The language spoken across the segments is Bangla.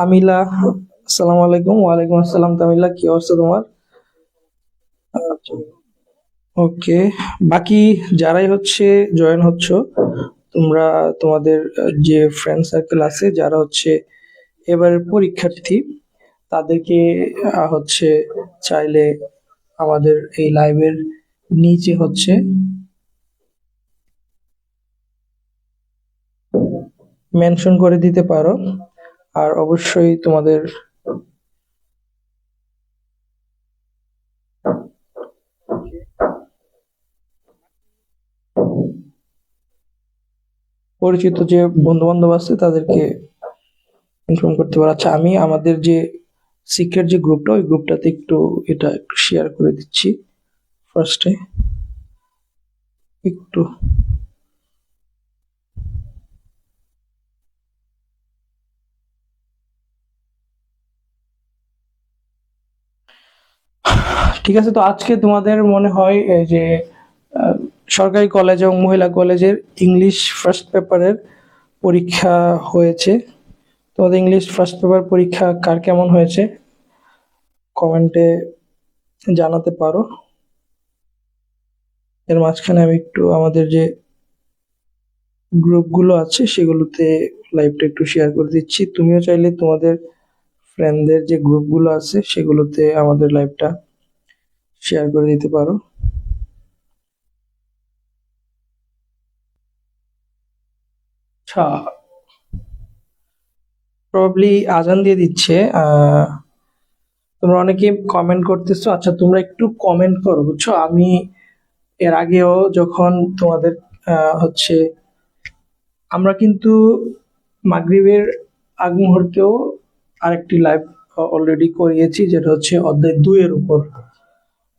তামিলা, আসসালামু আলাইকুম। ওয়ালাইকুম আসসালাম। তামিলা, কি অবস্থা তোমার? ওকে। বাকি যারাই হচ্ছে জয়েন হচ্ছ, তোমরা তোমাদের যে ফ্রেন্ড সার্কেল আছে যারা হচ্ছে এবারের পরীক্ষার্থী, তাদেরকে হচ্ছে চাইলে আমাদের এই লাইভের নিচে হচ্ছে মেনশন করে দিতে পারো। আর অবশ্যই তোমাদের পরিচিত যে বন্ধু বান্ধব আছে তাদেরকে ইনফর্ম করতে পারো। আচ্ছা, আমি আমাদের যে সিক্রেট যে গ্রুপটা, ওই গ্রুপটাতে একটু শেয়ার করে দিচ্ছি ফার্স্টে। একটু ঠিক আছে। তো আজকে তোমাদের মনে হয় এই যে আহ, সরকারি কলেজ এবং মহিলা কলেজের ইংলিশ ফার্স্ট পেপারের পরীক্ষা হয়েছে। তোমাদের ইংলিশ ফার্স্ট পেপার পরীক্ষা কার কেমন হয়েছে কমেন্টে জানাতে পারো। এর মাঝখানে আমি একটু আমাদের যে গ্রুপগুলো আছে সেগুলোতে লাইভটা একটু শেয়ার করে দিচ্ছি। তুমিও চাইলে তোমাদের ফ্রেন্ডদের যে গ্রুপগুলো আছে সেগুলোতে আমাদের লাইভটা শেয়ার করে দিতে পারো। আচ্ছা, প্রবাবলি আজান দিয়ে দিচ্ছে। তোমরা অনেকে কমেন্ট করতেছো। আচ্ছা, তোমরা একটু কমেন্ট করো, বুঝছো? আমি এর আগেও যখন তোমাদের হচ্ছে আমরা কিন্তু মাগরিবের আগ মুহূর্তেও আরেকটি লাইভ অলরেডি করিয়েছি, যেটা হচ্ছে অধ্যায় 2 এর উপর।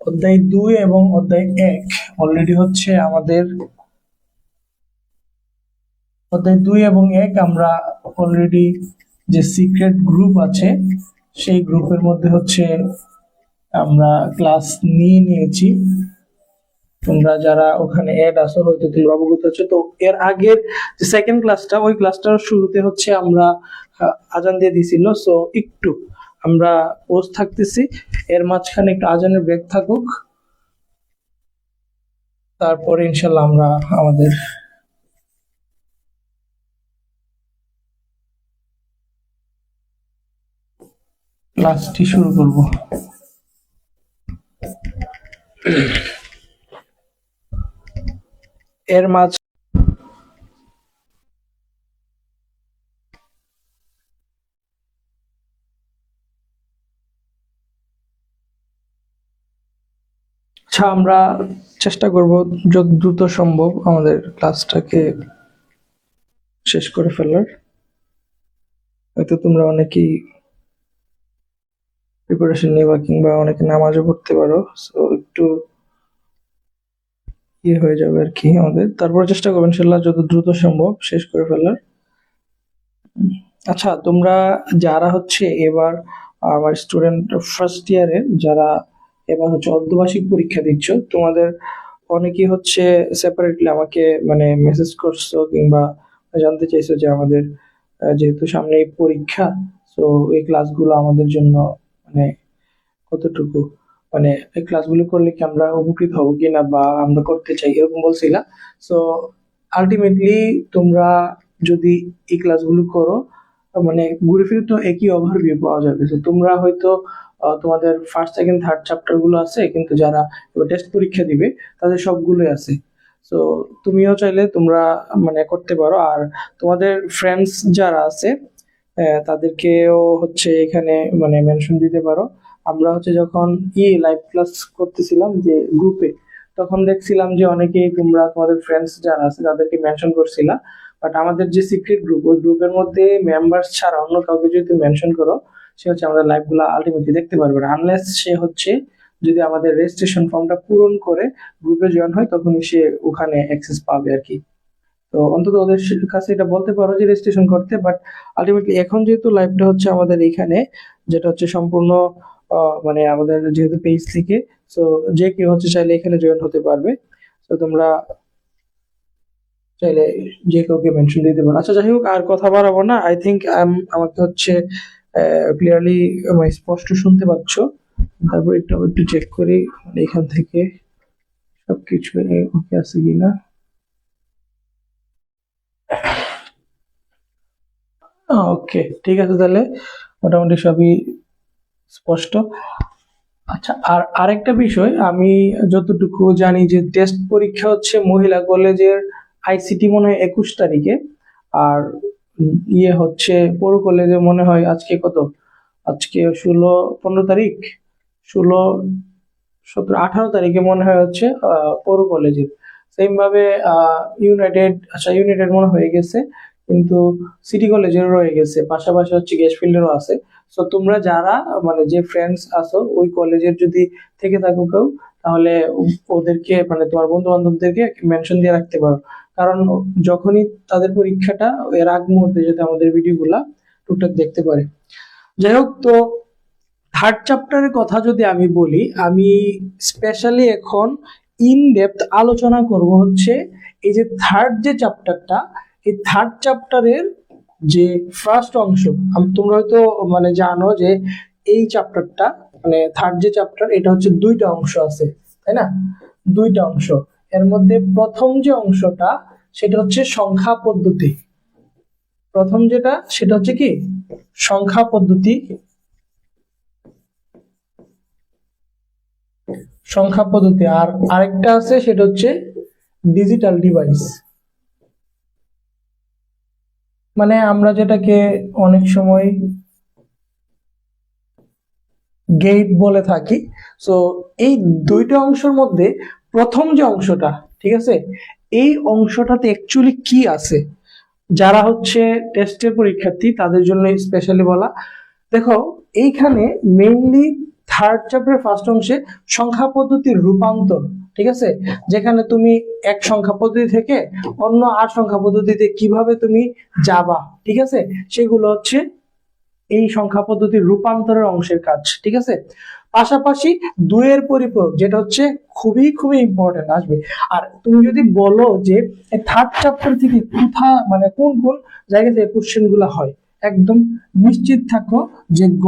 অধ্যায় 2 এবং অধ্যায় 1 অলরেডি হচ্ছে আমাদের অধ্যায় 2 এবং 1 আমরা অলরেডি যে সিক্রেট গ্রুপ আছে সেই গ্রুপের মধ্যে হচ্ছে আমরা ক্লাস নিয়ে নিয়েছি। তোমরা যারা ওখানে অ্যাড আসো হয়তো তোমরা অবগত আছো। তো এর আগের যে সেকেন্ড ক্লাসটা, ওই ক্লাসটার শুরুতে হচ্ছে আমরা আজান দিয়ে দিছিল। সো একটু আমরা পোস্ট থাকতেছি, এর মাঝখানে একটু আজানের ব্রেক থাকুক, তারপরে ইনশাল্লাহ আমরা আমাদের ক্লাসটি শুরু করব। এর মাঝ আচ্ছা, আমরা চেষ্টা করব যত দ্রুত সম্ভব আমাদের ক্লাসটাকে শেষ করে ফেলার। হয়তো তোমরা অনেকেই প্রিপারেশন নেবা কিংবা অনেকে নামাজও পড়তে পারো। সো একটু ইয়ে হয়ে যাবে আর কি আমাদের। তারপর চেষ্টা করবো ইনশাল্লাহ যত দ্রুত সম্ভব শেষ করে ফেলার। আচ্ছা, তোমরা যারা হচ্ছে এবার আমার স্টুডেন্ট ফার্স্ট ইয়ারের যারা এবার হচ্ছে অর্ধবার্ষিক পরীক্ষা দিচ্ছ, তোমাদের অনেকেই হচ্ছে সেপারেটলি আমাকে মানে মেসেজ করছো কিংবা জানতে চাইছো যে আমাদের যেহেতু সামনে এই পরীক্ষা, তো এই ক্লাসগুলো আমাদের জন্য মানে কতটুকু, মানে এই ক্লাসগুলো করলে কি আমরা উপকৃত হব কিনা বা আমরা করতে চাই, এরকম বলছিলা। সো আলটিমেটলি তোমরা যদি এই ক্লাসগুলো করো, মানে ঘুরে ফিরে তো একই ওভারভিউ পাওয়া যাবে। তো তোমরা হয়তো তোমাদের ফার্স্ট সেকেন্ড থার্ড চ্যাপ্টার গুলো আছে, কিন্তু যারা টেস্ট পরীক্ষা দিবে তাদের সবগুলোই আছে। তো তুমিও চাইলে তোমরা মানে করতে পারো। আর তোমাদের ফ্রেন্ডস যারা আছে তাদেরকেও হচ্ছে এখানে মানে মেনশন দিতে পারো। আমরা হচ্ছে যখন লাইভ ক্লাস করতেছিলাম যে গ্রুপে, তখন দেখছিলাম যে অনেকেই তোমরা তোমাদের ফ্রেন্ডস যারা আছে তাদেরকে মেনশন করছিলা। বাট আমাদের যে সিক্রেট গ্রুপ, ওই গ্রুপের মধ্যে মেম্বার্স ছাড়া অন্য কাউকে যদি মেনশন করো, সে হচ্ছে আমাদের লাইভ গুলা আলটিমেটলি দেখতে পারবে না, আনলেস সে হচ্ছে যদি আমাদের রেজিস্ট্রেশন ফর্মটা পূরণ করে গ্রুপে জয়েন হয়, তখনই সে ওখানে অ্যাক্সেস পাবে আর কি। তো অন্তত ওদের কাছে এটা বলতে পারো যে রেজিস্ট্রেশন করতে। বাট আলটিমেটলি এখন যেহেতু লাইভটা হচ্ছে আমাদের এখানে, যেটা হচ্ছে সম্পূর্ণ মানে আমাদের যেহেতু পেজ থেকে, তো যে কেউ হচ্ছে চাইলে এখানে জয়েন হতে পারবে। তো তোমরা চাইলে যে কাউকে মেনশন দিতে পারো। আচ্ছা, যাই হোক, আর কথা বাড়াবো না। আই থিঙ্ক আমাকে হচ্ছে ক্লিয়ারলি স্পষ্ট শুনতে পাচ্ছ? তারপর একটু একটু চেক করি এখান থেকে সবকিছু ওকে আছে কিনা। ওকে, ঠিক আছে, তাহলে মোটামুটি সবই স্পষ্ট। আচ্ছা, আর আরেকটা বিষয়, আমি যতটুকু জানি যে টেস্ট পরীক্ষা হচ্ছে মহিলা কলেজের আইসিটি মনে হয় 21 তারিখে, আর ইয়ে হচ্ছে পৌর কলেজে মনে হয় আজকে কত, আজকে 15 তারিখ, 17 18 তারিখে মনে হয় হচ্ছে পৌর কলেজের। সেম ভাবে ইউনাইটেড, আচ্ছা ইউনাইটেড মনে হয়ে গেছে, কিন্তু সিটি কলেজেরও রয়ে গেছে, পাশাপাশি হচ্ছে গ্যাস ফিল্ডেরও আছে। তো তোমরা যারা মানে যে ফ্রেন্ডস আছো ওই কলেজের যদি থেকে থাকো কেউ, তাহলে ওদেরকে মানে তোমার বন্ধু বান্ধবদেরকে মেনশন দিয়ে রাখতে পারো, কারণ যখনই তাদের পরীক্ষাটা এর আগ মুহূর্তে যাতে আমাদের ভিডিওগুলা টুকটাক দেখতে পারে। যাই হোক, তো থার্ড চ্যাপ্টারের কথা যদি আমি বলি, আমি স্পেশালি এখন ইন ডেপথ আলোচনা করব হচ্ছে এই যে থার্ড যে চ্যাপ্টারটা, এই থার্ড চ্যাপ্টারের যে ফার্স্ট অংশ। তোমরা হয়তো মানে জানো যে এই চ্যাপ্টারটা মানে থার্ড যে চ্যাপ্টার, এটা হচ্ছে দুইটা অংশ আছে, তাই না? দুইটা অংশ। এর মধ্যে প্রথম যে অংশটা সেটা হচ্ছে সংখ্যা পদ্ধতি। প্রথম যেটা সেটা হচ্ছে কি সংখ্যা পদ্ধতি, সংখ্যা পদ্ধতি। আর আরেকটা আছে সেটা হচ্ছে ডিজিটাল ডিভাইস, মানে আমরা যেটাকে অনেক সময় গেট বলে থাকি। সো এই দুইটা অংশের মধ্যে প্রথম যে অংশটা, ঠিক আছে, এই অংশটাতে অ্যাকচুয়ালি কি আছে, যারা হচ্ছে টেস্টের পরীক্ষার্থী তাদের জন্য স্পেশালি বলা। দেখো, এইখানে মেইনলি থার্ড চ্যাপ্টার ফার্স্ট অংশে সংখ্যা পদ্ধতির রূপান্তর, ঠিক আছে, যেখানে তুমি এক সংখ্যা পদ্ধতি থেকে অন্য আর সংখ্যা পদ্ধতিতে কিভাবে তুমি যাবা, ঠিক আছে, সেগুলো হচ্ছে এই সংখ্যা পদ্ধতির রূপান্তরের অংশের কাজ, ঠিক আছে। পাশাপাশি দুইয়ের পরিপূরক, যেটা হচ্ছে খুবই খুবই ইম্পর্টেন্ট আসবে। আর তুমি যদি বলো যে থার্ড চ্যাপ্টার থেকে কোথা মানে কোন কোন জায়গা থেকে কোশ্চেন গুলা হয়, একদম নিশ্চিত থাকো যে গ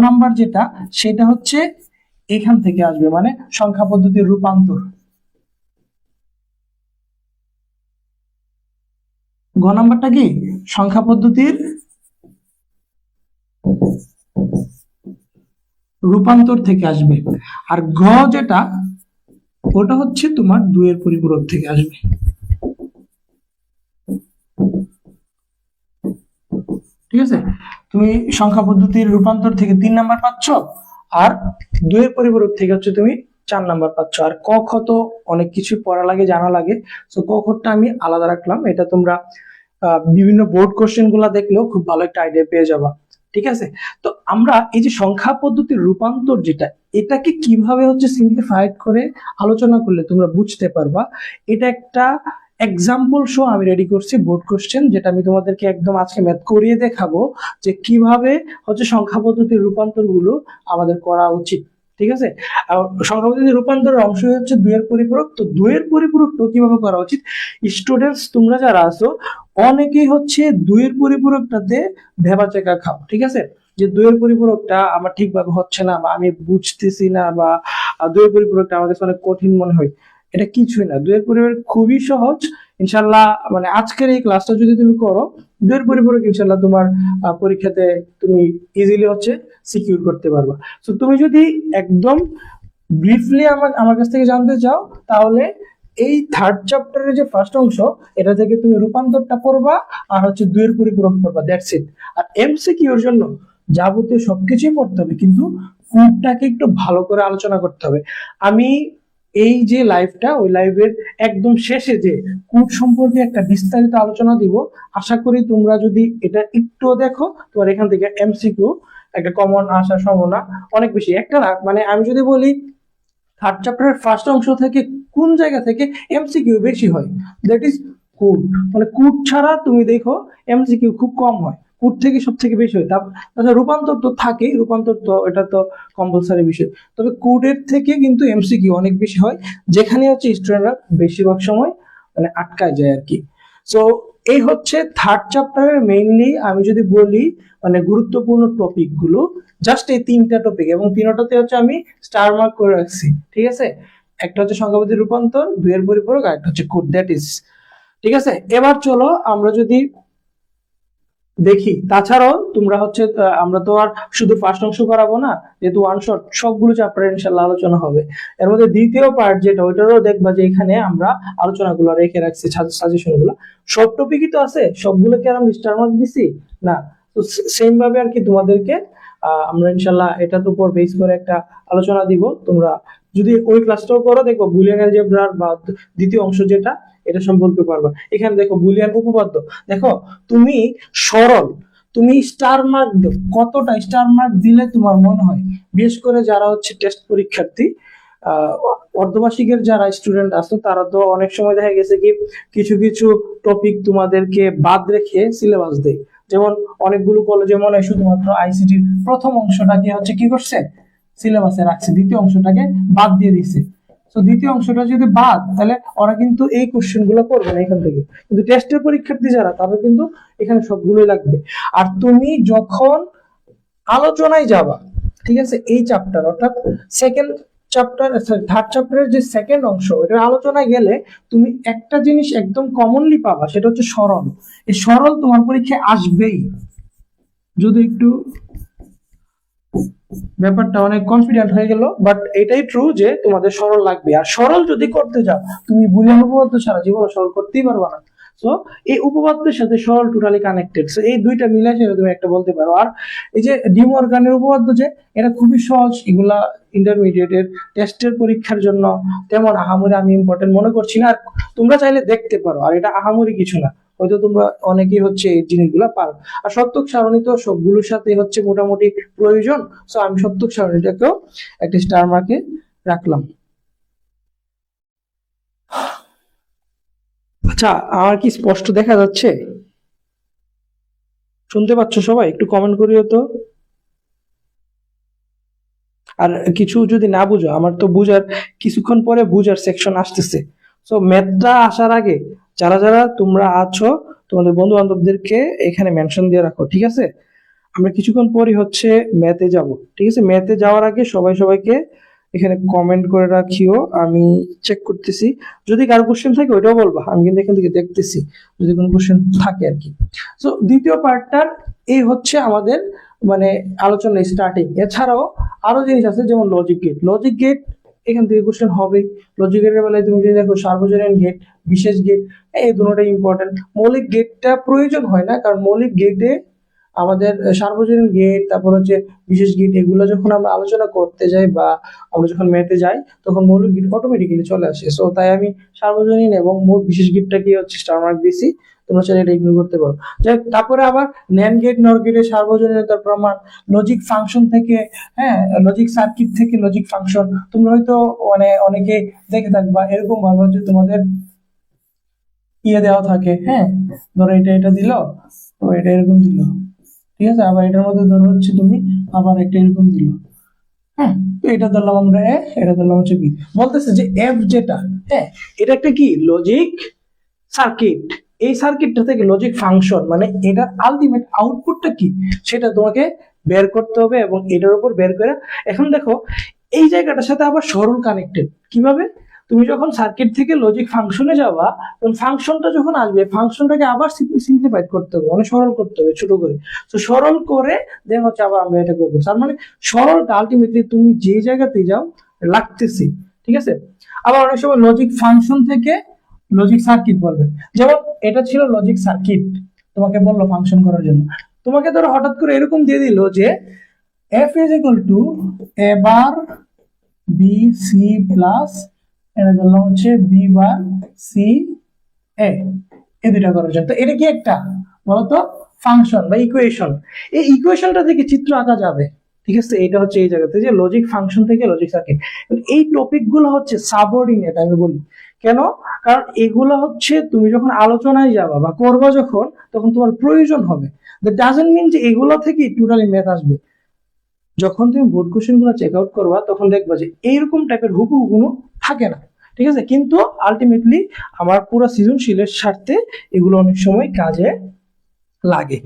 নাম্বার যেটা সেটা হচ্ছে এখান থেকে আসবে, মানে সংখ্যা পদ্ধতির রূপান্তর। গ নাম্বারটা কি সংখ্যা পদ্ধতির রূপান্তর থেকে আসবে, আর ঘ যেটা ওটা হচ্ছে তোমার দুইয়ের পরিপূরক থেকে আসবে। ঠিক আছে, তুমি সংখ্যা পদ্ধতির রূপান্তর থেকে 3 নাম্বার পাচ্ছ, আর দুইয়ের পরিপূরক থেকে হচ্ছে তুমি 4 নাম্বার পাচ্ছ। আর ক খ তো অনেক কিছু পড়া লাগে, জানা লাগে, তো ক খটা আমি আলাদা রাখলাম, এটা তোমরা বিভিন্ন বোর্ড কোশ্চেন গুলা দেখলেও খুব ভালো একটা আইডিয়া পেয়ে যাবা। ঠিক আছে, তো আমরা এই যে সংখ্যা পদ্ধতির রূপান্তর যেটা, এটাকে কিভাবে হচ্ছে সিম্পলিফাইড করে আলোচনা করলে তোমরা বুঝতে পারবা, এটা একটা এক্সাম্পল শো আমি রেডি করছি, বোর্ড কোশ্চেন, যেটা আমি তোমাদেরকে একদম আজকে ম্যাথ করিয়ে দেখাবো যে কিভাবে হচ্ছে সংখ্যা পদ্ধতির রূপান্তর গুলো আমাদের করা উচিত। ঠিক আছে, আর সংখ্যা পদ্ধতির রূপান্তরের অংশ হচ্ছে দুইয়ের পরিপূরক। তো দুইয়ের পরিপূরক তো কিভাবে করা উচিত, স্টুডেন্টস তোমরা যারা আছো অনেকেই হচ্ছে দুইয়ের পরিপূরকটাতে ভেবাচেকা খাও। ঠিক আছে, যে দুইয়ের পরিপূরকটা আমার ঠিকভাবে হচ্ছে না, বা আমি বুঝতেছি না, বা দুইয়ের পরিপূরকটা আমার কাছে অনেক কঠিন মনে হয়। এটা কিছুই না, দুইয়ের পরিপূরক খুবই সহজ ইনশাল্লাহ। মানে আজকের এই ক্লাসটা যদি তুমি করো, দুইয়ের পরিপূরক ইনশাল্লাহ তোমার পরীক্ষাতে তুমি ইজিলি হচ্ছে সিকিউর করতে পারবা। তো তুমি যদি একদম ব্রিফলি আমার কাছ থেকে জানতে চাও, তাহলে এই থার্ড চ্যাপ্টারের যে ফার্স্ট অংশ, এটা থেকে তুমি রূপান্তরটা করবা, আর হচ্ছে দুইয়ের পরিপূরক করবা, দ্যাটস ইট। আর এমসিকিউর জন্য যাবতীয় সবকিছুই পড়তে হবে, কিন্তু কোডটাকে একটু ভালো করে আলোচনা করতে হবে। আমি এই যে লাইভটা, ওই লাইভের একদম শেষে যে কোড সম্পর্কে একটা বিস্তারিত আলোচনা দিব, আশা করি তোমরা যদি এটা একটু দেখো, তোমার এখান থেকে এমসিকিউ একটা কমন আসার সম্ভাবনা অনেক বেশি। একটা না, মানে আমি যদি বলি থার্ড চ্যাপ্টারের ফার্স্ট অংশ থেকে কোন জায়গা থেকে এমসিকিউ বেশি হয়, দ্যাট ইজ কোড। মানে কোড ছাড়া তুমি দেখো এমসিকিউ খুব কম হয়, কোড থেকে সব থেকে বেশি হয়। তাছাড়া রূপান্তর তো থাকেই, রূপান্তর তো এটা তো কম্পালসারি বিষয়, তবে কোডের থেকে কিন্তু এমসিকিউ অনেক বেশি হয়, যেখানে হচ্ছে স্টুডেন্টরা বেশিরভাগ সময় মানে আটকায় যায় আর কি। সো এই হচ্ছে থার্ড চ্যাপ্টারের মেইনলি আমি যদি বলি মানে গুরুত্বপূর্ণ টপিক গুলো, জাস্ট এই তিনটা টপিক, এবং তিনটাতে হচ্ছে আমি স্টার মার্ক করে রাখছি, ঠিক আছে। একটা হচ্ছে সংখ্যাপতি রূপান্তর, দুইয়ের পরিপূরক, আর একটা হচ্ছে কোড, দ্যাট ইজ, ঠিক আছে। এবার চলো আমরা যদি দেখি, তাছাড়াও তোমরা হচ্ছে আমরা তো আর শুধু ফার্স্ট অংশ করাবো না, যেহেতু ওয়ান শট সবগুলো চ্যাপ্টার ইনশাআল্লাহ আলোচনা হবে। এর মধ্যে দ্বিতীয় পার্ট যেটা, ওইটারও দেখবা যে এখানে আমরা আলোচনাগুলো রেখে রাখছি, সাজেশন গুলো, সব টপিকই তো আছে, সবগুলোকে আর আমি স্টার মার্ক দিছি না। তো সেম ভাবে আর কি তোমাদেরকে আমরা ইনশাআল্লাহ এটার উপর বেস করে একটা আলোচনা দিব। তোমরা যদি ওই ক্লাসটাও করো, দেখো বুলিয়ান অ্যালজেব্রার বা দ্বিতীয় অংশ যেটা, এটা সম্পর্কে পারবা। এখানে দেখো বুলিয়ান উপপাদ্য, দেখো তুমি সরল, তুমি স্টার মার্ক দাও, কতটা স্টার মার্ক দিলে তোমার মনে হয়, বিশেষ করে যারা হচ্ছে টেস্ট পরীক্ষার্থী, অর্ধবার্ষিকের যারা স্টুডেন্ট আছে, তারা তো অনেক সময় দেখা গেছে কি কিছু কিছু টপিক তোমাদেরকে বাদ রেখে সিলেবাস দেয়। যেমন অনেকগুলো কলেজে মনে হয় শুধুমাত্র আইসিটির প্রথম অংশটাকে হচ্ছে কি করছে, সিলেবাসে রাখছে, দ্বিতীয় অংশটাকে বাদ দিয়ে দিচ্ছে। তো দ্বিতীয় অংশটা যদি বাদ, তাহলে ওরা কিন্তু এই কোশ্চেন গুলো করবে না এখান থেকে। কিন্তু টেস্টের পরীক্ষার্থী যারা, তাদের কিন্তু এখানে সবগুলোই লাগবে। আর তুমি যখন আলোচনায় যাবা, ঠিক আছে, এই চ্যাপ্টার অর্থাৎ সেকেন্ড চ্যাপ্টার, থার্ড চ্যাপ্টারের যে সেকেন্ড অংশ, এটার আলোচনায় গেলে তুমি একটা জিনিস একদম কমনলি পাবা, সেটা হচ্ছে সরল। এই সরল তোমার পরীক্ষায় আসবেই। যদি একটু ব্যাপারটা অনেক কনফিডেন্ট হয়ে গেল, বাট এটাই ট্রু যে তোমাদের সরল লাগবে। আর সরল যদি করতে যাও, তুমি বুলিয়ান উপপাদ্য ছাড়া জীবনে সরল করতেই পারবে না। সো এই উপপাদ্যের সাথে সরল টোটালি কানেক্টেড, সো এই দুইটা মিলে তুমি একটা বলতে পারো। আর এই যে ডি মর্গানের উপপাদ্য, যে এটা খুবই সহজ, এগুলা ইন্টারমিডিয়েটের টেস্টের পরীক্ষার জন্য তেমন আহামরি আমি ইম্পর্টেন্ট মনে করছি না। আর তোমরা চাইলে দেখতে পারো, আর এটা আহামরি কিছু না, হয়তো তোমরা অনেকেই হচ্ছে এই জিনিসগুলো পারো। আর সত্যক সারণী তো সবগুলোর সাথে হচ্ছে মোটামুটি প্রয়োজন, সো আমি সত্যক সারণীটাকেও একটা স্টার মার্কে রাখলাম। আচ্ছা, আমার কি স্পষ্ট দেখা যাচ্ছে? শুনতে পাচ্ছ সবাই? একটু কমেন্ট করিও তো। আর কিছু যদি না বুঝো, আমার তো বুঝার কিছুক্ষণ পরে বুঝার সেকশন আসতেছে। সো ম্যাথটা আসার আগে যারা যারা তোমরা আছো, তোমাদের বন্ধু বান্ধবদেরকে এখানে মেনশন দিয়ে রাখো, ঠিক আছে। আমরা কিছুক্ষণ পরই হচ্ছে ম্যাথে যাব, ঠিক আছে। ম্যাথে যাওয়ার আগে সবাই সবাইকে এখানে কমেন্ট করে রাখিও, আমি চেক করতেছি। যদি কারো কোশ্চেন থাকে ওইটাও বলবা, আমি কিন্তু এখান থেকে দেখতেছি যদি কোনো কোশ্চেন থাকে আর কি। সো দ্বিতীয় পার্টটার এই হচ্ছে আমাদের মানে আলোচনা স্টার্টিং। এছাড়াও আরো জিনিস আছে, যেমন লজিক গেট। লজিক গেট এখান থেকে কোশ্চেন হবে। লজিক গেটের বেলায় তুমি যদি দেখো সার্বজনীন গেট, বিশেষ গেট, এই দুটোটাই ইম্পর্টেন্ট। মৌলিক গেটটা প্রয়োজন হয় না, কারণ মৌলিক গেটে আমাদের সার্বজনীন গেট, তারপর হচ্ছে বিশেষ গেট, এগুলো যখন আমরা আলোচনা করতে যাই বা আমরা যখন ম্যাথে যাই, তখন মৌলিক গেট অটোমেটিক্যালি চলে আসে। সো তাই আমি সার্বজনীন এবং বিশেষ গেটটাকে হচ্ছে স্টার মার্ক দিছি, তোমরা চাইলে এটা ইগনোর করতে পারো। যাই তারপরে আবার ন্যান্ড গেট, নর গেটের সার্বজনীনতার প্রমাণ, লজিক ফাংশন থেকে, হ্যাঁ, লজিক সার্কিট থেকে লজিক ফাংশন, তোমরা হয়তো মানে অনেকে দেখে থাকবা এরকম ভাবে হচ্ছে তোমাদের ইয়ে দেওয়া থাকে, হ্যাঁ, ধরো এটা এটা দিল, তো এটা এরকম দিল, ঠিক আছে। আবার এটার মধ্যে ধরো হচ্ছে তুমি আবার একটা এরকম দিল, হ্যাঁ, তো এটা ধরলাম আমরা এ, এটা ধরলাম হচ্ছে বি। বলতেছে যে এফ যেটা, হ্যাঁ, এটা একটা কি লজিক সার্কিট। এই সার্কিটটা থেকে লজিক ফাংশন মানে এটার আলটিমেট আউটপুটটা কি সেটা তোমাকে বের করতে হবে, এবং এটার উপর বের করে। এখন দেখো এই জায়গাটার সাথে আবার সরল কানেক্টেড কিভাবে, তুমি যখন সার্কিট থেকে লজিক ফাংশনে যাবা, তখন ফাংশনটা যখন আসবে, ফাংশনটাকে আবার সিম্পলিফাইড করতে হবে, মানে সরল করতে হবে ছোট করে। তো সরল করে দেন হচ্ছে আবার আমরা এটা করবো। তার মানে সরলটা আলটিমেটলি তুমি যে জায়গাতে যাও লাগতেছি, ঠিক আছে। আবার অনেক সময় লজিক ফাংশন থেকে লজিক সার্কিট বলবে, যেমন এটা ছিল লজিক সার্কিট, তোমাকে বললো ফাংশন করার জন্য। তোমাকে ধরো হঠাৎ করে এরকম দিয়ে দিল যে f is equal to a bar b c plus এটা ধরলাম হচ্ছে b বার c a, এই দুইটা করার জন্য। তো এটা কি একটা বলতো ফাংশন বা ইকুয়েশন। এই ইকুয়েশনটা থেকে চিত্র আঁকা যাবে, ঠিক আছে। এটা হচ্ছে এই জায়গাতে যে লজিক ফাংশন থেকে লজিক সার্কিট, এই টপিক গুলো হচ্ছে সাবঅর্ডিনেট আমি বলি। কেন? কারণ এগুলো হচ্ছে তুমি যখন আলোচনায় যাবা বা করবা যখন, তখন তোমার প্রয়োজন হবে। দ্যাট ডাজন্ট মিন যে এগুলো থেকে টোটালি ম্যাথ আসবে। যখন তুমি বোর্ড কোশ্চেন গুলো চেক আউট করবা, তখন দেখবা যে এইরকম টাইপের হুবহু কোনো থাকে না। ঠিক আছে, কিন্তু আলটিমেটলি আমার পুরো সৃজনশীলের স্বার্থে এগুলো অনেক সময় কাজে লাগে।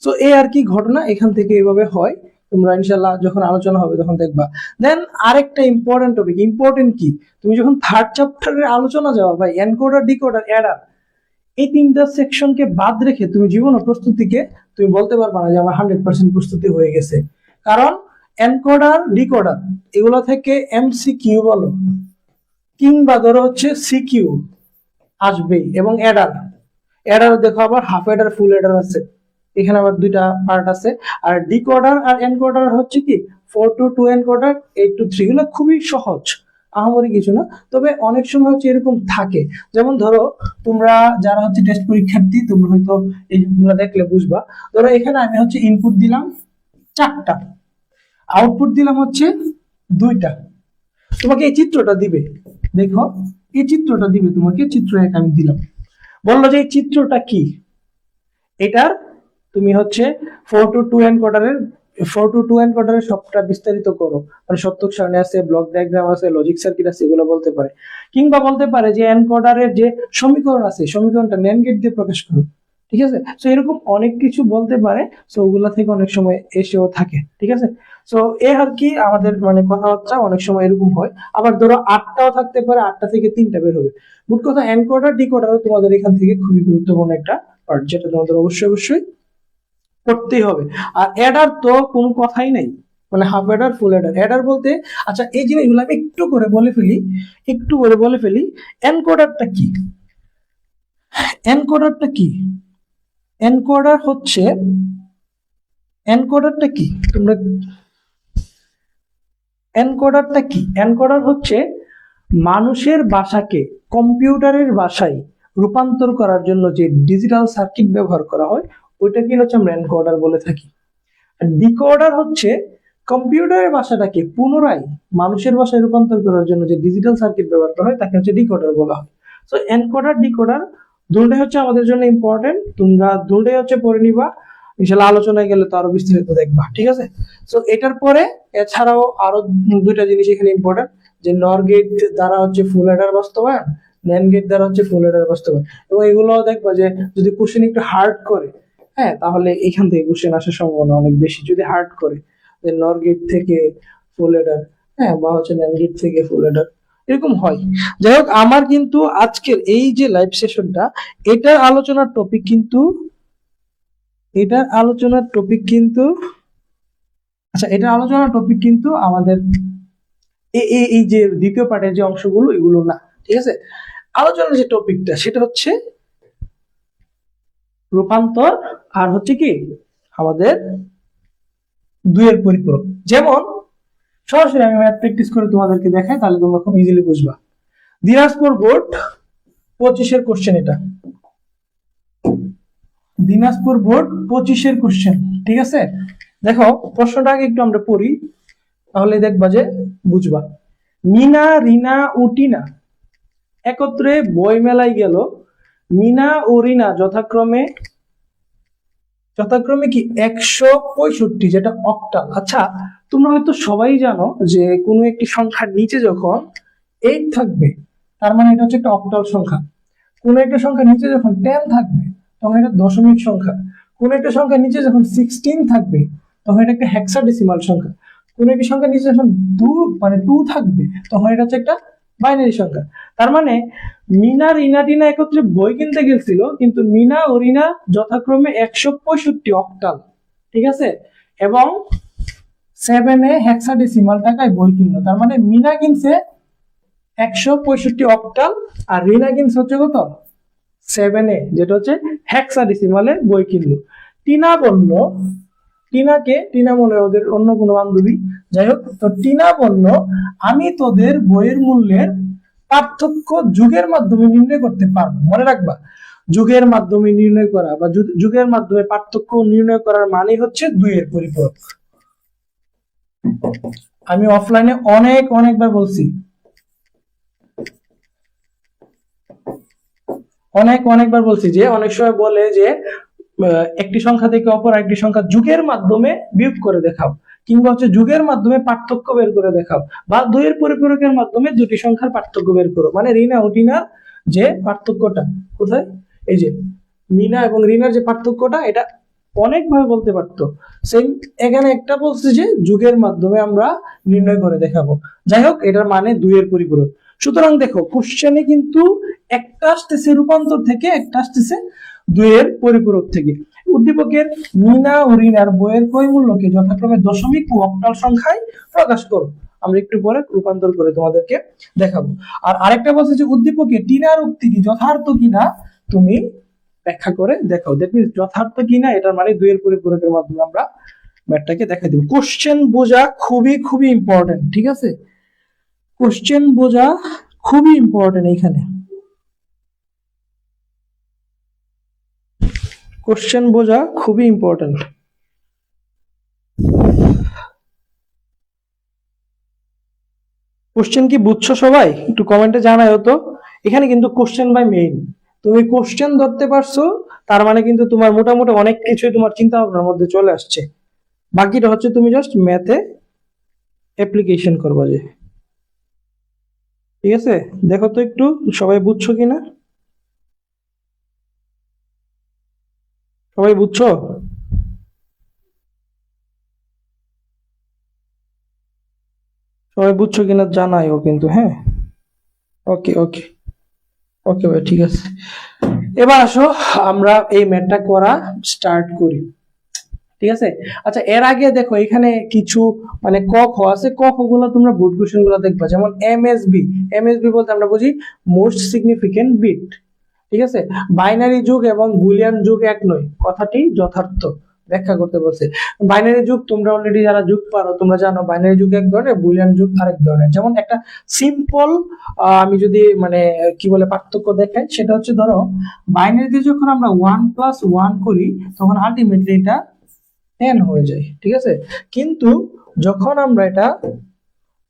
তো এই আর কি ঘটনা এখান থেকে এভাবে হয়, তোমরা ইনশাল্লাহ যখন আলোচনা হবে তখন দেখবা। দেন আরেকটা ইম্পর্টেন্ট টপিক, ইম্পর্টেন্ট কি, তুমি যখন থার্ড চ্যাপ্টারের আলোচনা যাওয়া ভাই, এনকোডার ডিকোডার অ্যাডার, এই তিনটা সেকশনকে বাদ রেখে তুমি জীবন প্রস্তুতিকে তুমি বলতে পারবা না যে আমার 100% প্রস্তুতি হয়ে গেছে। কারণ এনকোডার ডিকোডার এগুলো থেকে এমসিকিউ বলো কিংবা ধরো হচ্ছে সিকিউ আসবেই, এবং অ্যাডার, অ্যাডার দেখো আবার হাফ অ্যাডার ফুল অ্যাডার আছে, এখানে আবার দুইটা পার্ট আছে। আর ডিকোডার আর এনকোডার হচ্ছে কি 4 to 2 এনকোডার, 8 to 3, এগুলো খুবই সহজ, আহামরি কিছু না। তবে অনেক সময় হচ্ছে এরকম থাকে, যেমন ধরো তোমরা যারা হচ্ছে টেস্ট পরীক্ষার্থী তোমরা হয়তো এইগুলো দেখলে বুঝবা। ধরো এখানে আমি হচ্ছে ইনপুট দিলাম 4টা, আউটপুট দিলাম হচ্ছে 2টা, তোমাকে এই চিত্রটা দিবে, দেখো এই চিত্রটা দিবে তোমাকে, চিত্র এক আমি দিলাম, বললো যে এই চিত্রটা কি, এটার তুমি হচ্ছে 4 to 2 এনকোডারের 4 to 2 এনকোডারের সবটা বিস্তারিত করো, মানে সত্যক সারণী আছে, ব্লক ডায়াগ্রাম আছে, লজিক সার্কিট আছে, এগুলো বলতে পারে। কিংবা বলতে পারে যে এনকোডারের যে সমীকরণ আছে সমীকরণটা ন্যান্ড গেট দিয়ে প্রকাশ করো, ঠিক আছে। সো এরকম অনেক কিছু বলতে পারে, সো ওগুলা থেকে অনেক সময় এসেও থাকে, ঠিক আছে। সো এ আর কি আমাদের মানে কথাবার্তা অনেক সময় এরকম হয়। আবার ধরো 8টাও থাকতে পারে, 8টা থেকে 3টা বের হবে। মোট কথা এনকোডার ডিকোডারও তোমাদের এখান থেকে খুবই গুরুত্বপূর্ণ একটা পার্ট, যেটা তোমাদের অবশ্যই অবশ্যই করতেই হবে। আর অ্যাডার তো কোনো কথাই নাই, মানে হাফ অ্যাডার ফুল অ্যাডার। অ্যাডার বলতে আচ্ছা এই জিনিসগুলো আমি একটু করে বলে ফেলি। এনকোডারটা কি, এনকোডারটা কি, এনকোডার হচ্ছে, এনকোডারটা কি তোমরা, এনকোডারটা কি, এনকোডার হচ্ছে মানুষের ভাষাকে কম্পিউটারের ভাষায় রূপান্তর করার জন্য যে ডিজিটাল সার্কিট ব্যবহার করা হয় ওইটাকে হচ্ছে আমরা এনকোডার বলে থাকি। আর ডিকোডার হচ্ছে কম্পিউটারের ভাষাটাকে পুনরায় মানুষের ভাষায় রূপান্তর করার জন্য যে ডিজিটাল সার্কিট ব্যবহার করা হয় তাকে হচ্ছে ডিকোডার বলা হয়। সো এনকোডার ডিকোডার দুটোই হচ্ছে আমাদের জন্য ইম্পর্টেন্ট, তোমরা দুটোই হচ্ছে পড়ে নিবা, ইনশাআল্লাহ আলোচনায় গেলে তো আরো বিস্তারিত দেখবা, ঠিক আছে। সো এটার পরে এছাড়াও আরো দুইটা জিনিস এখানে ইম্পর্টেন্ট, যে নর গেট দ্বারা হচ্ছে ফুল অ্যাডার বাস্তবায়ন, ন্যান্ড গেট দ্বারা হচ্ছে ফুল অ্যাডার বাস্তবায়ন, এবং এগুলো দেখবা যে যদি কোশ্চেন একটু হার্ড করে, হ্যাঁ, তাহলে এখান থেকে কোশ্চেন আসার সম্ভাবনা অনেক বেশি। যদি হার্ড করে যে নর গেট থেকে ফুল অ্যাডার, হ্যাঁ, বা হচ্ছে ন্যান্ড গেট থেকে ফুল অ্যাডার, এরকম হয়। যাই হোক, আমার কিন্তু আজকের এই যে লাইভ সেশনটা, এটার আলোচনার টপিক কিন্তু, এটার আলোচনার টপিক কিন্তু, আচ্ছা এটার আলোচনার টপিক কিন্তু আমাদের এই যে দ্বিতীয় পার্টের যে অংশগুলো এগুলো না, ঠিক আছে। আলোচনার যে টপিকটা সেটা হচ্ছে রূপান্তর, আর হচ্ছে কি আমাদের দুইয়ের পরিপূরক। যেমন সরাসরি আমি ম্যাথ প্র্যাকটিস করে তোমাদেরকে দেখাই, তাহলে তোমরা খুব ইজিলি বুঝবা। দিনাজপুর বোর্ড 25-এর কোশ্চেন, এটা দিনাজপুর বোর্ড 25-এর কোশ্চেন, ঠিক আছে। দেখো প্রশ্নটা আগে একটু আমরা পড়ি, তাহলে দেখবা যে বুঝবা। মিনা, রিনা ও টিনা একত্রে বই মেলায় গেল। মিনা ও রিনা যথাক্রমে কি 165, যেটা অক্টাল। আচ্ছা তোমরা হয়তো সবাই জানো যে কোনো একটি সংখ্যার নিচে যখন 8 থাকবে তার মানে এটা হচ্ছে একটা অক্টাল সংখ্যা। কোন একটা সংখ্যার নিচে যখন 10 থাকবে তখন এটা দশমিক সংখ্যা। কোন একটা সংখ্যার নিচে যখন 16 থাকবে তখন এটা একটা হেক্সাডেসিমাল সংখ্যা। কোন একটি সংখ্যার নিচে যখন 2 থাকবে তখন এটা হচ্ছে একটা বাইনারি সংখ্যা। তার মানে মিনা, রিনা, টিনা একত্রে বই কিনতে গেছিল, কিন্তু মিনা ও রিনা যথাক্রমে 165 অক্টাল, ঠিক আছে, এবং 7 হেক্সাডেসিমাল টাকায় বই কিনলো। তার মানে মিনা কিনছে 165 অক্টাল, আর রিনা কিনছে হচ্ছে কত 7, যেটা হচ্ছে হেক্সাডেসিমালে বই কিনলো। টিনা বলল, টিনা মনে ওদের অন্য কোনো বান্ধবী, যাই হোক, তো টিনা বলল আমি তোদের বইয়ের মূল্যের পার্থক্য যুগের মাধ্যমে নির্ণয় করতে পারবো। মনে রাখবা, যুগের মাধ্যমে নির্ণয় করা বা যুগের মাধ্যমে পার্থক্য নির্ণয় করার মানে হচ্ছে দুইয়ের পরিপূরক। আমি অফলাইনে অনেকবার বলছি, অনেকবার বলছি যে অনেক সময় বলে যে একটি সংখ্যা থেকে অপর একটি সংখ্যা যুগের মাধ্যমে বিয়োগ করে দেখাও, কিংবা হচ্ছে যুগের মাধ্যমে পার্থক্য বের করে দেখাও, বা দুইয়ের পরিপূরকের মাধ্যমে দুটি সংখ্যার পার্থক্য বের করো। মানে রিনা ও টিনার যে পার্থক্যটা কোথায়, এই যে মিনা এবং রিনার যে পার্থক্যটা, এটা অনেক ভাবে বলতে পারতো। সেম এখানে একটা বলছে যে যুগের মাধ্যমে আমরা নির্ণয় করে দেখাবো। যাই হোক, এটার মানে দুইয়ের পরিপূরক। সুতরাং দেখো কোশ্চেনে কিন্তু একটা আসতেছে রূপান্তর থেকে, একটা আসতেছে দুইয়ের পরিপূরক থেকে। উদ্দীপকের মিনা ও রিনার বইয়ের ক্রয় মূল্যকে যথাক্রমে দশমিক ও অক্টাল সংখ্যায় প্রকাশ করো। আমরা একটু পরে রূপান্তর করে তোমাদেরকে দেখাবো। আর আরেকটা বলছে যে উদ্দীপকে টিনার উক্তিটি যথার্থ কিনা তুমি ব্যাখ্যা করে দেখাও। দ্যাট মিন্স যথার্থ কিনা, এটার মানে দুইয়ের পরিপূরকের মাধ্যমে আমরা ম্যাথটাকে দেখাই দেব। কোশ্চেন বোঝা খুবই খুবই ইম্পর্টেন্ট, ঠিক আছে? কোশ্চেন বোঝা খুবই ইম্পর্টেন্ট। এইখানে কোশ্চেন বোঝা খুবই ইম্পর্টেন্ট। কোশ্চেন কি বুঝছো সবাই? একটু কমেন্টে জানাও তো। এখানে কিন্তু কোশ্চেন বাই মেইন, তুমি কোশ্চেন ধরতে পারছো, তার মানে কিন্তু তোমার মোটামুটি অনেক কিছুই তোমার চিন্তা ভাবনার মধ্যে চলে আসছে। বাকিটা হচ্ছে তুমি জাস্ট ম্যাথে অ্যাপ্লিকেশন করবা যে। ঠিক আছে, দেখো তো একটু সবাই বুঝছো কিনা। সবাই বুঝছো? সবাই বুঝছো কিনা জানাইও কিন্তু, হ্যাঁ। ওকে ওকে ওকে ভাই, ঠিক আছে। এবার আসো আমরা এই ম্যাথটা করা স্টার্ট করি। ঠিক আছে। আচ্ছা, এর আগে দেখো এখানে কিছু মানে ক খ আছে, ক খ গুলো তোমরা বোর্ড কোশ্চেন গুলো দেখবা। যেমন এমএসবি, এমএসবি বলতে আমরা বুঝি মোস্ট সিগনিফিকেন্ট বিট। ঠিক আছে। বাইনারি যুগ এবং বুলিয়ান যুগ এক নয়, কথাটি যথার্থ ব্যাখ্যা করতে বলছে। বাইনারি যুগ তোমরা অলরেডি যারা যুগ পারো তোমরা জানো, বাইনারি যুগ এক ধরনের, বুলিয়ান যুগ আরেক ধরনের। যেমন একটা সিম্পল আমি যদি মানে কি বলে পার্থক্য দেখাই, সেটা হচ্ছে ধরো বাইনারিতে যখন আমরা 1+1 করি তখন আলটিমেটলি এটা 10 হয়ে যায়। ঠিক আছে। কিন্তু যখন আমরা এটা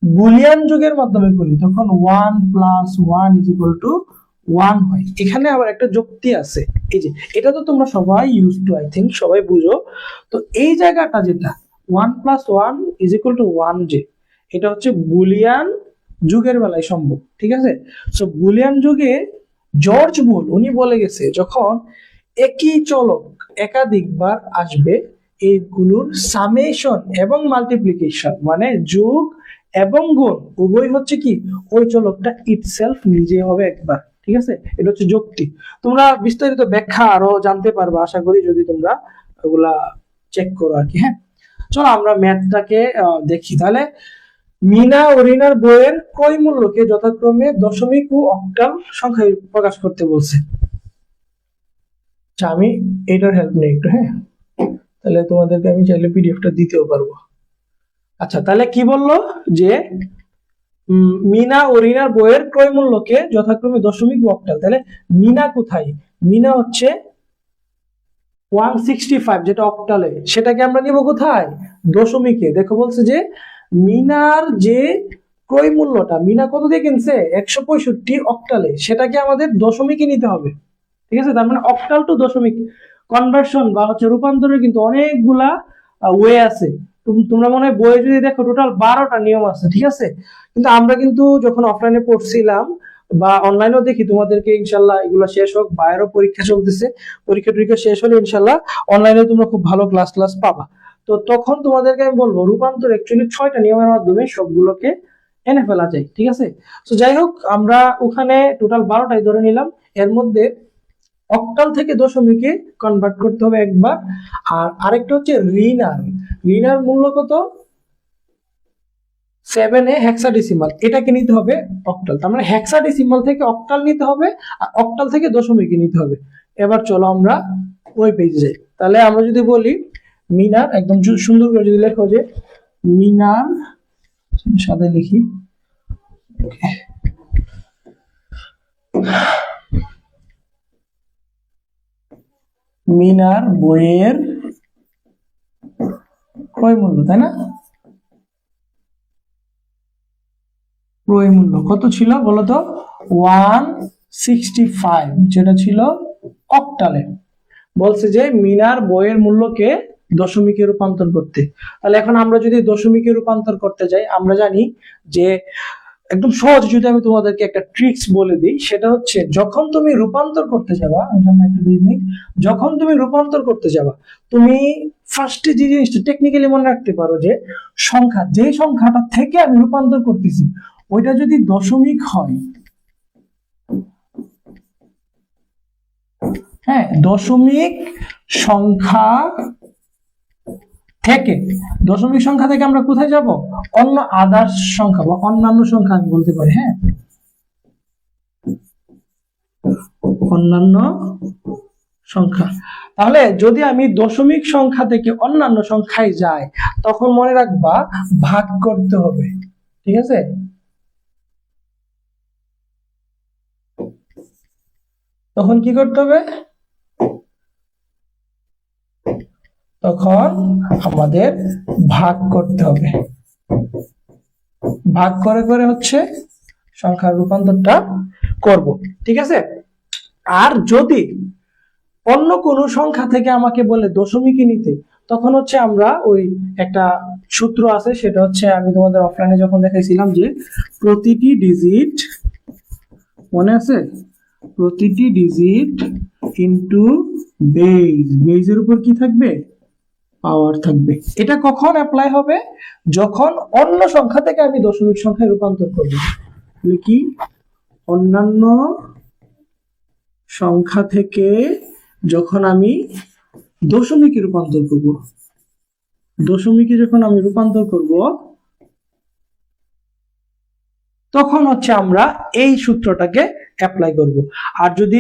বুলিয়ান যুগের মাধ্যমে করি তখন 1+1 হয়। এখানে আবার একটা যুক্তি আছে, এই যে এটা তো তোমরা সবাই ইউজ টু, আই থিঙ্ক সবাই বুঝো। তো এই জায়গাটা যেটা 1+1 যে, এটা হচ্ছে বুলিয়ান যুগের বেলায় সম্ভব। ঠিক আছে। সো বুলিয়ান যুগে জর্জ বুল উনি বলে গেছে যখন একই চলক একাধিকবার আসবে এইগুলোর সামেশন এবং মাল্টিপ্লিকেশন মানে যোগ এবং গুণ উভয় হচ্ছে কি ওই চলকটা ইটসেলফ নিজে হবে একবার। ঠিক আছে, এটা হচ্ছে যুক্তি। তোমরা বিস্তারিত ব্যাখ্যা আরো জানতে পারবে আশা করি যদি তোমরা ওগুলা চেক করো আর কি। হ্যাঁ, চলো আমরা ম্যাথটাকে দেখি তাহলে। মিনা ও রিনার বইয়ের ক্রয় মূল্যকে যথাক্রমে দশমিক ও অক্টাল সংখ্যায় প্রকাশ করতে বলছে। আচ্ছা, আমি এটার হেল্প নেই একটু। হ্যাঁ, তাহলে তোমাদেরকে আমি চাইলে পিডিএফটা দিতেও পারবো। আচ্ছা, তাহলে কি বললো যে মিনা ও রিনার বইয়ের ক্রয় মূল্যকে যথাক্রমে দশমিক ও অক্টাল। তাহলে মিনা কোথায়? মিনা হচ্ছে 165, যেটা অক্টালে, সেটাকে আমরা নিব কোথায়? দশমিকে। দেখো বলছে যে মিনার যে ক্রয় মূল্যটা, মিনা কত দিয়ে কিনছে? 165 অক্টালে, সেটাকে আমাদের দশমিকে নিতে হবে। ঠিক আছে, তার মানে অক্টাল টু দশমিক কনভার্সন বা হচ্ছে রূপান্তরের কিন্তু অনেকগুলা ওয়ে আছে। তোমরা মনে হয় বইয়ে যদি দেখো টোটাল 12টা নিয়ম আছে। ঠিক আছে, কিন্তু আমরা কিন্তু যখন অফলাইনে পড়ছিলাম বা অনলাইনেও দেখি, তোমাদেরকে ইনশাল্লাহ এগুলো শেষ হোক, বাইরেও পরীক্ষা চলতেছে, পরীক্ষা টরীক্ষা শেষ হলে ইনশাল্লাহ অনলাইনে তোমরা খুব ভালো ক্লাস পাবা। তো তখন তোমাদেরকে আমি বলবো রূপান্তর অ্যাকচুয়ালি 6টা নিয়মের মাধ্যমে সবগুলোকে এনে ফেলা যায়। ঠিক আছে, তো যাই হোক আমরা ওখানে টোটাল 12টাই ধরে নিলাম। এর মধ্যে অক্টাল থেকে দশমিকে কনভার্ট করতে হবে একবার। আর আরেকটা হচ্ছে রিনার, রিনার মূল্য কত? 7 হেক্সাডেসিমাল, এটাকে নিতে হবে অক্টাল। তার মানে হেক্সাডেসিমাল থেকে অক্টাল নিতে হবে আর অক্টাল থেকে দশমিকে নিতে হবে। এবার চলো আমরা ওই পেজে যাই। তাহলে আমরা যদি বলি মিনার, একদম সুন্দর করে যদি লেখো যে মিনার, সাদা লিখি, মিনার বইয়ের ক্রয় মূল্য, তাই না? ক্রয় মূল্য কত ছিল বলতো? 165, যেটা ছিল অক্টালে। বলছে যে মিনার বইয়ের মূল্যকে দশমিকে রূপান্তর করতে। তাহলে এখন আমরা যদি দশমিকে রূপান্তর করতে যাই, আমরা জানি যে একদম সহজ, যদি আমি তোমাদেরকে একটা ট্রিক্স বলে দিই, সেটা হচ্ছে যখন তুমি রূপান্তর করতে যাবা, যখন তুমি রূপান্তর করতে যাবা, তুমি ফার্স্টে যে জিনিসটা টেকনিক্যালি মনে রাখতে পারো যে সংখ্যা, যে সংখ্যাটা থেকে আমি রূপান্তর করতেছি ওইটা যদি দশমিক হয়, হ্যাঁ, দশমিক সংখ্যা থেকে, দশমিক সংখ্যা থেকে আমরা কোথায় যাব? অন্য আদার্স সংখ্যা বা অন্যান্য সংখ্যা আমি বলতে পারি, হ্যাঁ, অন্যান্য সংখ্যা। তাহলে যদি আমি দশমিক সংখ্যা থেকে অন্যান্য সংখ্যায় যাই, তখন মনে রাখবা ভাগ করতে হবে, ঠিক আছে? তখন কি করতে হবে? তখন আমাদের ভাগ করতে হবে, ভাগ করে করে হচ্ছে সংখ্যার রূপান্তরটা করব, ঠিক আছে? আর যদি অন্য কোনো সংখ্যা থেকে আমাকে বলে দশমিকে নিতে, তখন হচ্ছে আমরা ওই একটা সূত্র আছে, সেটা হচ্ছে আমি তোমাদের অফলাইনে যখন দেখাইছিলাম যে প্রতিটি ডিজিট, মনে আছে? প্রতিটি ডিজিট ইনটু বেজ, বেজের উপর কি থাকবে? পাওয়ার থাকবে। এটা কখন অ্যাপ্লাই হবে? যখন অন্য সংখ্যা থেকে আমি দশমিক সংখ্যায় রূপান্তর করব। তাহলে কি? অন্যান্য সংখ্যা থেকে যখন আমি দশমিকে রূপান্তর করব, দশমিকে যখন আমি রূপান্তর করব, তখন হচ্ছে আমরা এই সূত্রটাকে অ্যাপ্লাই করব। আর যদি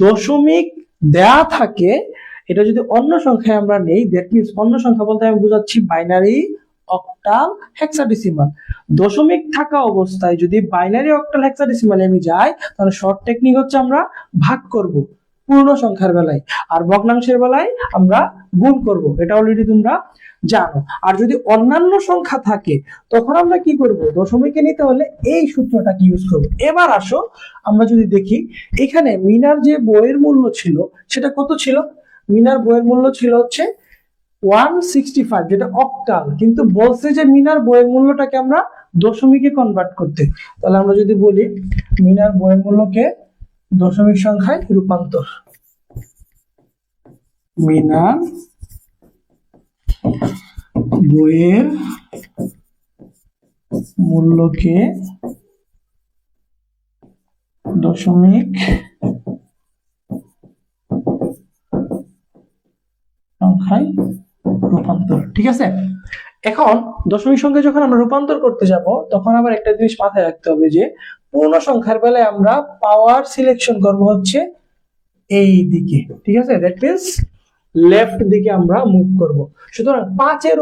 দশমিক দেয়া থাকে, এটা যদি অন্য সংখ্যায় আমরা নেই, দ্যাট মিন্স অন্য সংখ্যা বলতে আমি বোঝাচ্ছি বাইনারি, অক্টাল, হেক্সাডেসিমাল। দশমিক থাকা অবস্থায় যদি বাইনারি, অক্টাল, হেক্সাডেসিমালে আমি যাই, তাহলে শর্ট টেকনিক হচ্ছে আমরা ভাগ করব পূর্ণ সংখ্যার বেলায়, আর ভগ্নাংশের বেলায় আমরা গুণ করব। এটা অলরেডি তোমরা জানো। আর যদি অন্যান্য সংখ্যা থাকে, তখন আমরা কি করব? দশমিকে নিতে হলে এই সূত্রটাকে ইউজ করব। এবার আসো আমরা যদি দেখি, এখানে মিনার যে বইয়ের মূল্য ছিল সেটা কত ছিল? মিনার বইয়ের মূল্য ছিল হচ্ছে 165, যেটা অক্টাল, কিন্তু বলছে যে মিনার বইয়ের মূল্যটাকে আমরা দশমিকে কনভার্ট করতে। তাহলে আমরা যদি বলি মিনার বইয়ের মূল্যকে দশমিক সংখ্যায় রূপান্তর, মিনার বইয়ের মূল্যকে দশমিক সংখ্যায় রূপান্তর, ঠিক আছে? এখন দশমিক সংখ্যায় যখন আমরা রূপান্তর করতে যাব, তখন আবার একটা জিনিস মাথায় রাখতে হবে যে পূর্ণ সংখ্যার বেলায় আমরা পাওয়ার সিলেকশন করব হচ্ছে এই দিকে, ঠিক আছে? দ্যাট মিন্স লেফট দিকে আমরা মুভ করব। সুতরাং 5 এর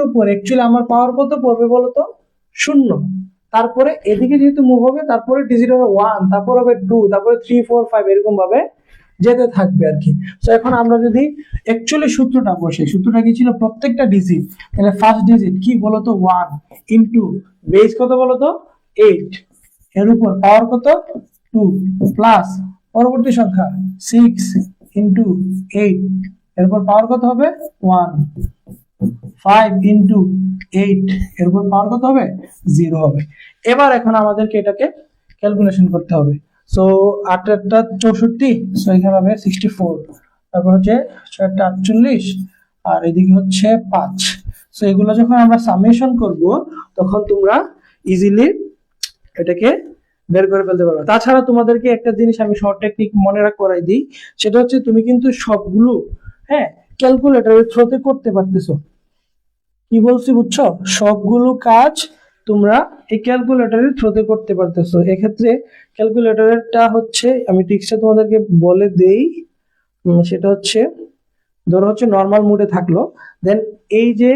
উপর অ্যাকচুয়ালি আমার পাওয়ার কত পড়বে বলতো? 0। তারপরে এদিকে যেহেতু মুভ হবে, তারপরে ডিজিট হবে 1, তারপর হবে 2, তারপরে 3, 4, 5, এরকম ভাবে যেতে থাকবে আর কি। তো এখন আমরা যদি অ্যাকচুয়ালি সূত্রটা বসে, সূত্রটা কি ছিল? প্রত্যেকটা ডিজিট, তাহলে ফার্স্ট ডিজিট কি বলতো? 1 ইনটু বেস কত বলতো? 8, এর উপর পাওয়ার কত? 2, প্লাস পরবর্তী সংখ্যা 6 ইনটু 8, এর উপর পাওয়ার কত হবে? 1, 5 ইনটু 8, এর উপর পাওয়ার কত হবে? 0 হবে। এবার এখন আমাদেরকে এটাকে ক্যালকুলেশন করতে হবে। সো 8 8 64, সো এখানে হবে 64, তারপর হচ্ছে 6 48, আর এদিকে হচ্ছে 5। সো এগুলো যখন আমরা সামেশন করব, তখন তোমরা ইজিলি এটাকে বের করে ফেলতে পারবে। তাছাড়া তোমাদেরকে একটা জিনিস আমি শর্ট টেকনিক মনে করাই দিই, সেটা হচ্ছে তুমি কিন্তু সবগুলো, হ্যাঁ, ক্যালকুলেটরের থ্রুতে করতে পারতেছো। কি বলছি বুঝছো? সবগুলো কাজ তোমরা এই ক্যালকুলেটরের থ্রুতে করতে পারতেছো। এক্ষেত্রে ক্যালকুলেটরটা হচ্ছে, আমি ট্রিক্সটা তোমাদেরকে বলে দেই, সেটা হচ্ছে ধরো হচ্ছে নর্মাল মোডে থাকলো, দেন এই যে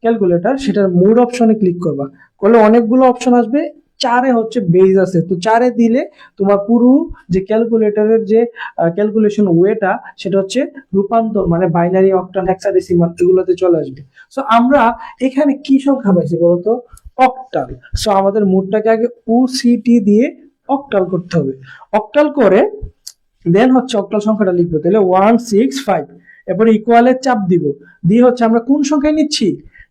ক্যালকুলেটর, সেটার মোড অপশনে ক্লিক করবা, করলে অনেকগুলো অপশন আসবে। 4-এ হচ্ছে বেজ আছে, তো 4-এ দিলে তোমার পুরো যে ক্যালকুলেটরের যে ক্যালকুলেশন ওয়েটা, সেটা হচ্ছে রূপান্তর, মানে বাইনারি, অক্টাল, হেক্সাডেসিমাল, এগুলোতে চলে আসবে। সো আমরা এখানে কি সংখ্যা পাইছি বলতো? অক্টাল। সো আমাদের মোডটাকে আগে ওসিটি দিয়ে অক্টাল করতে হবে। অক্টাল করে দেন হচ্ছে অক্টাল সংখ্যাটা লিখবো, তাহলে 165, এরপরে ইকুয়ালের চাপ দিব, দিয়ে হচ্ছে আমরা কোন সংখ্যায় নিচ্ছি,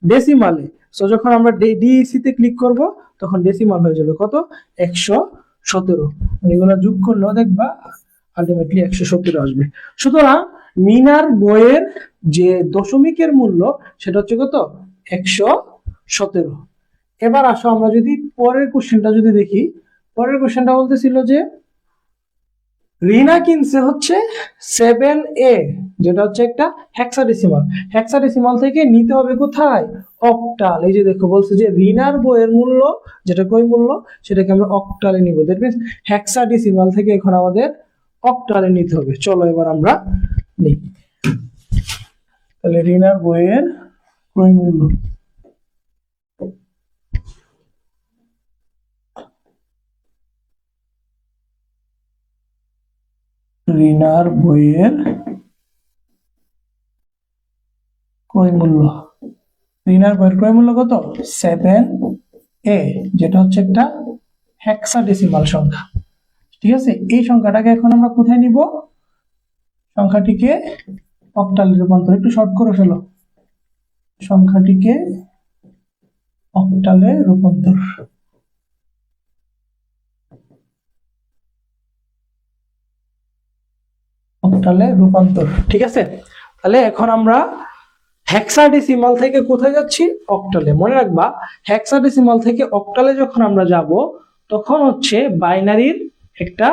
ডেসিমালে। সো যখন আমরা ডিইসি তে ক্লিক করব তখন ডেসিমাল হয়ে যাবে কত, 117। এগুলো যোগ করলেও দেখবা আলটিমেটলি 117 আসবে। সুতরাং মিনার বইয়ের যে দশমিকের মূল্য সেটা হচ্ছে কত, 117। এবার আসো আমরা যদি পরের কোশ্চেনটা যদি দেখি, পরের কোশ্চেনটা বলতেছিল যে রিনা কিনছে হচ্ছে 7A, যেটা হচ্ছে একটা হেক্সাডেসিমাল। হেক্সাডেসিমাল থেকে নিতে হবে কোথায়, অক্টাল। এই যে দেখো বলছে যে রিনার বইয়ের মূল্য যেটা কই মূল্য সেটাকে আমরা অক্টালে নিব। দ্যাট মিন্স হেক্সাডেসিমাল থেকে এখন আমাদের অক্টালে নিতে হবে। চলো এবার আমরা নিই। তাহলে রিনার বইয়ের ক্রয় মূল্য, রিনার বইয়ের ক্রয় মূল্য, রিনার বইয়ের ক্রয় মূল্য কত, 7A, যেটা হচ্ছে একটা হেক্সাডেসিমাল সংখ্যা। ঠিক আছে, এই সংখ্যাটাকে এখন আমরা কোথায় নিব, সংখ্যাটিকে অক্টালে রূপান্তর, একটু শর্ট করে ফেলো, সংখ্যাটিকে অক্টালে রূপান্তর। অক্টালে রূপান্তর, ঠিক আছে। তাহলে এখন আমরা হেক্সাডেসিমাল থেকে কোথায় যাচ্ছি, অক্টালে। মনে রাখবা হেক্সাডেসিমাল থেকে অক্টালে যখন আমরা যাব তখন হচ্ছে বাইনারির একটা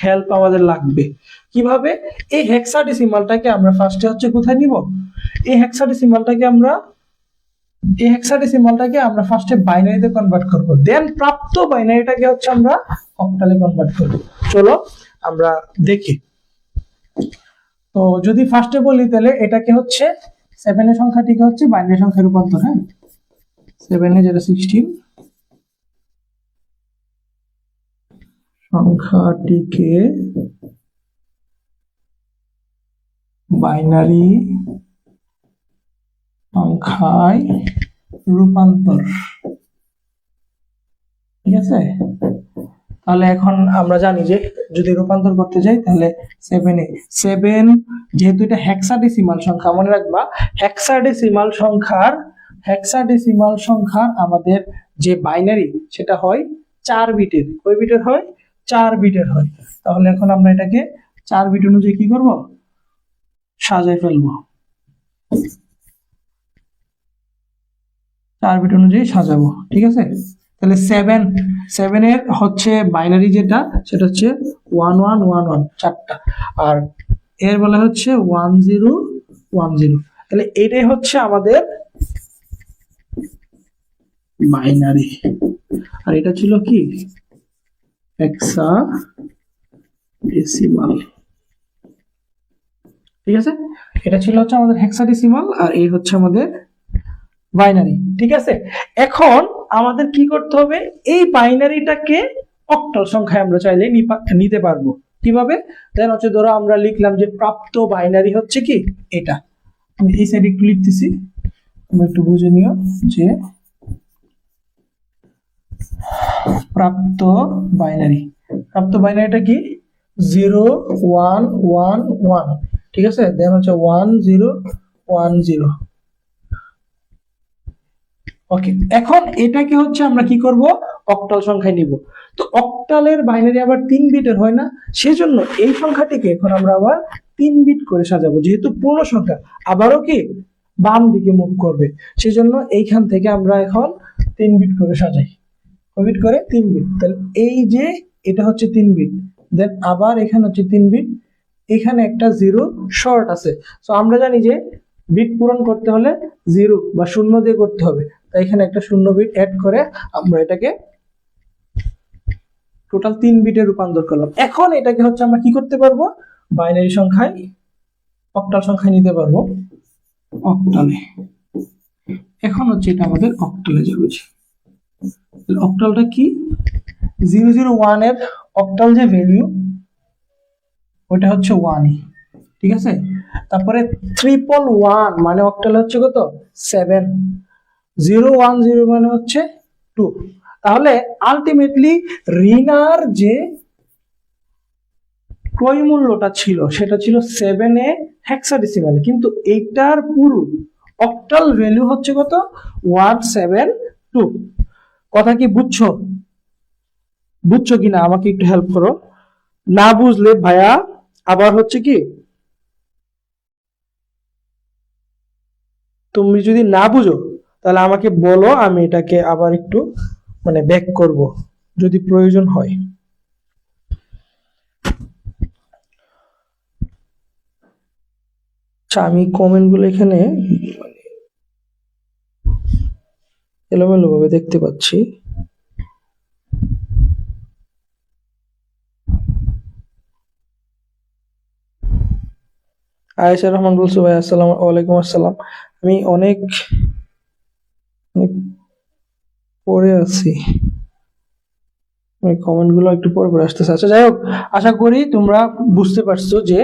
হেল্প আমাদের লাগবে। কিভাবে, এই হেক্সাডেসিমালটাকে আমরা ফার্স্টে হচ্ছে কোথায় নিব, এই হেক্সাডেসিমালটাকে আমরা ফার্স্টে বাইনারিতে কনভার্ট করব, দেন প্রাপ্ত বাইনারিটাকে হচ্ছে আমরা অক্টালে কনভার্ট করব। চলো আমরা দেখি। তো যদি ফার্স্টে বলি তাহলে এটাকে হচ্ছে 7 এর সংখ্যাটিকে হচ্ছে বাইনারি সংখ্যায় রূপান্তর। হ্যাঁ, 7 এ যেটা 16, সংখ্যাটিকে বাইনারি সংখ্যায় রূপান্তর। ঠিক আছে, তাহলে এখন আমরা জানি যে যদি রূপান্তর করতে যাই তাহলে 7 যেহেতু এটা হেক্সাডেসিমাল সংখ্যা, মনে রাখবা হেক্সাডেসিমাল সংখ্যার আমাদের যে বাইনারি সেটা হয় 4 বিটের। কয় বিটের হয়, 4 বিটের হয়। তাহলে এখন আমরা এটাকে 4 বিট অনুযায়ী কি করব, সাজাই ফেলবো, 4 বিট অনুযায়ী সাজাবো। ঠিক আছে, তাহলে 7 এর হচ্ছে বাইনারি যেটা সেটা হচ্ছে 1111, 4টা, আর এর বলা হচ্ছে 1010। তাহলে এটাই হচ্ছে আমাদের বাইনারি, আর এটা ছিল কি হেক্সাডেসিমাল। ঠিক আছে, এটা ছিল হচ্ছে আমাদের হেক্সাডেসিমাল, আর এই হচ্ছে আমাদের বাইনারি। ঠিক আছে, এখন আমাদের কি করতে হবে, এই বাইনারিটাকে অক্টাল সংখ্যায় আমরা চাইলে নিতে পারবো। কিভাবে, দেন হচ্ছে ধরো আমরা লিখলাম যে প্রাপ্ত বাইনারি হচ্ছে কি এটা, আমি এই সাইডে একটু লিখতেছি, তোমরা একটু বুঝে নিও যে প্রাপ্ত বাইনারিটা কি 0111। ঠিক আছে, দেন হচ্ছে 1010। ওকে, এখন এটাকে হচ্ছে আমরা কি করব, অক্টাল সংখ্যায় নিব। তো অক্টালের বাইনারি আবার 3 বিটের হয় না, সেজন্য এই সংখ্যাটিকে এখন আমরা আবার 3 বিট করে সাজাবো। যেহেতু পূর্ণ সংখ্যা আবারও কি বাম দিকে মুভ করবে, সেজন্য এইখান থেকে আমরা এখন 3 বিট করে সাজাই। কয় বিট করে, 3 বিট। তাহলে এই যে এটা হচ্ছে 3 বিট, দেন আবার এখানে হচ্ছে 3 বিট, এখানে একটা 0 শর্ট আছে। সো আমরা জানি যে বিট পূরণ করতে হলে 0 বা 0 দিয়ে করতে হবে, তাই এখানে একটা 0 বিট অ্যাড করে আমরা এটাকে টোটাল 3 বিটে রূপান্তর করলাম। এখন এটাকে হচ্ছে আমরা কি করতে পারবো, বাইনারি সংখ্যায় অক্টাল সংখ্যায় নিতে পারবো, অক্টালে। এখন হচ্ছে এটা আমাদের অক্টালে যাবে। অক্টালটা কি, 001 এর অক্টাল যে ভ্যালু ওটা হচ্ছে 1। ঠিক আছে, তারপরে 111 মানে অক্টাল হচ্ছে কত, 7। 010 মানে হচ্ছে 2। তাহলে আলটিমেটলি রিনার যে ক্রয় মূল্যটা ছিল সেটা ছিল 7A হেক্সাডেসিমালে, কিন্তু এইটার পুরো অক্টাল ভ্যালু হচ্ছে কত? 172। কথা কি বুঝছো? বুঝছো কিনা আমাকে একটু হেল্প করো। না বুঝলে ভাইয়া আবার হচ্ছে কি, তুমি যদি না বুঝো তাহলে আমাকে বলো, আমি এটাকে আবার একটু মানে ব্যাক করব যদি প্রয়োজন হয়। আচ্ছা, আমি কমেন্ট গুলো এখানে এলোমেলো ভাবে দেখতে পাচ্ছি। আয়েশা রহমান বলছো ভাই আসসালাম ওয়ালাইকুম আসসালাম। আমি অনেক অনেক পড়ে আছি, কমেন্ট গুলো একটু পরে পরে আসতেছে। আচ্ছা যাই হোক, আশা করি তোমরা বুঝতে পারছো যে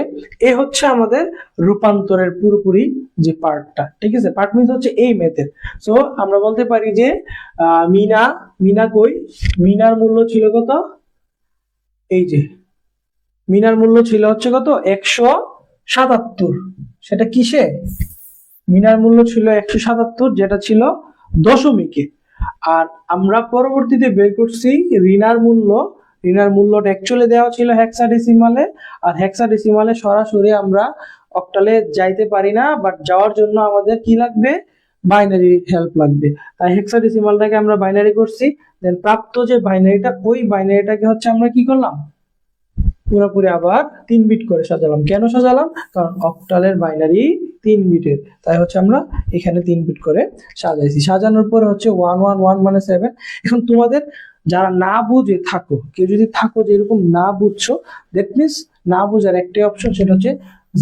এ হচ্ছে আমাদের রূপান্তরের পুরোপুরি যে পার্টটা, ঠিক আছে? পার্ট মিন্স হচ্ছে এই মেথড। সো আমরা বলতে পারি যে মিনা, মিনা কই, মিনার মূল্য ছিল কত? এই যে মিনার মূল্য ছিল হচ্ছে কত? 177। সেটা কিসে? মিনার মূল্য ছিল 177, যেটা ছিল দশমিকে। আর আমরা পরবর্তীতে বের করছি ঋণার মূল্য। ঋণার মূল্যটা অ্যাকচুয়ালি দেওয়া ছিল হেক্সাডেসিমালে, আর হেক্সাডেসিমালে সরাসরি আমরা অক্টালে যাইতে পারি না, বাট যাওয়ার জন্য আমাদের কি লাগবে? বাইনারি হেল্প লাগবে। তাই হেক্সাডেসিমালটাকে আমরা বাইনারি করছি, দেন প্রাপ্ত যে বাইনারিটা, ওই বাইনারিটাকে হচ্ছে আমরা কি করলাম? পুরোপুরি আবার 3 বিট করে সাজালাম। কেন সাজালাম? কারণ অক্টালের বাইনারি 3 বিটের, তাই হচ্ছে আমরা এখানে 3 বিট করে সাজাইছি। সাজানোর পরে হচ্ছে 111 মানে 7। এখন তোমাদের যারা না বুঝে থাকো, কেউ যদি থাকো যে এরকম না বুঝছো, দ্যাট মিনস না বুঝার একটাই অপশন, সেটা হচ্ছে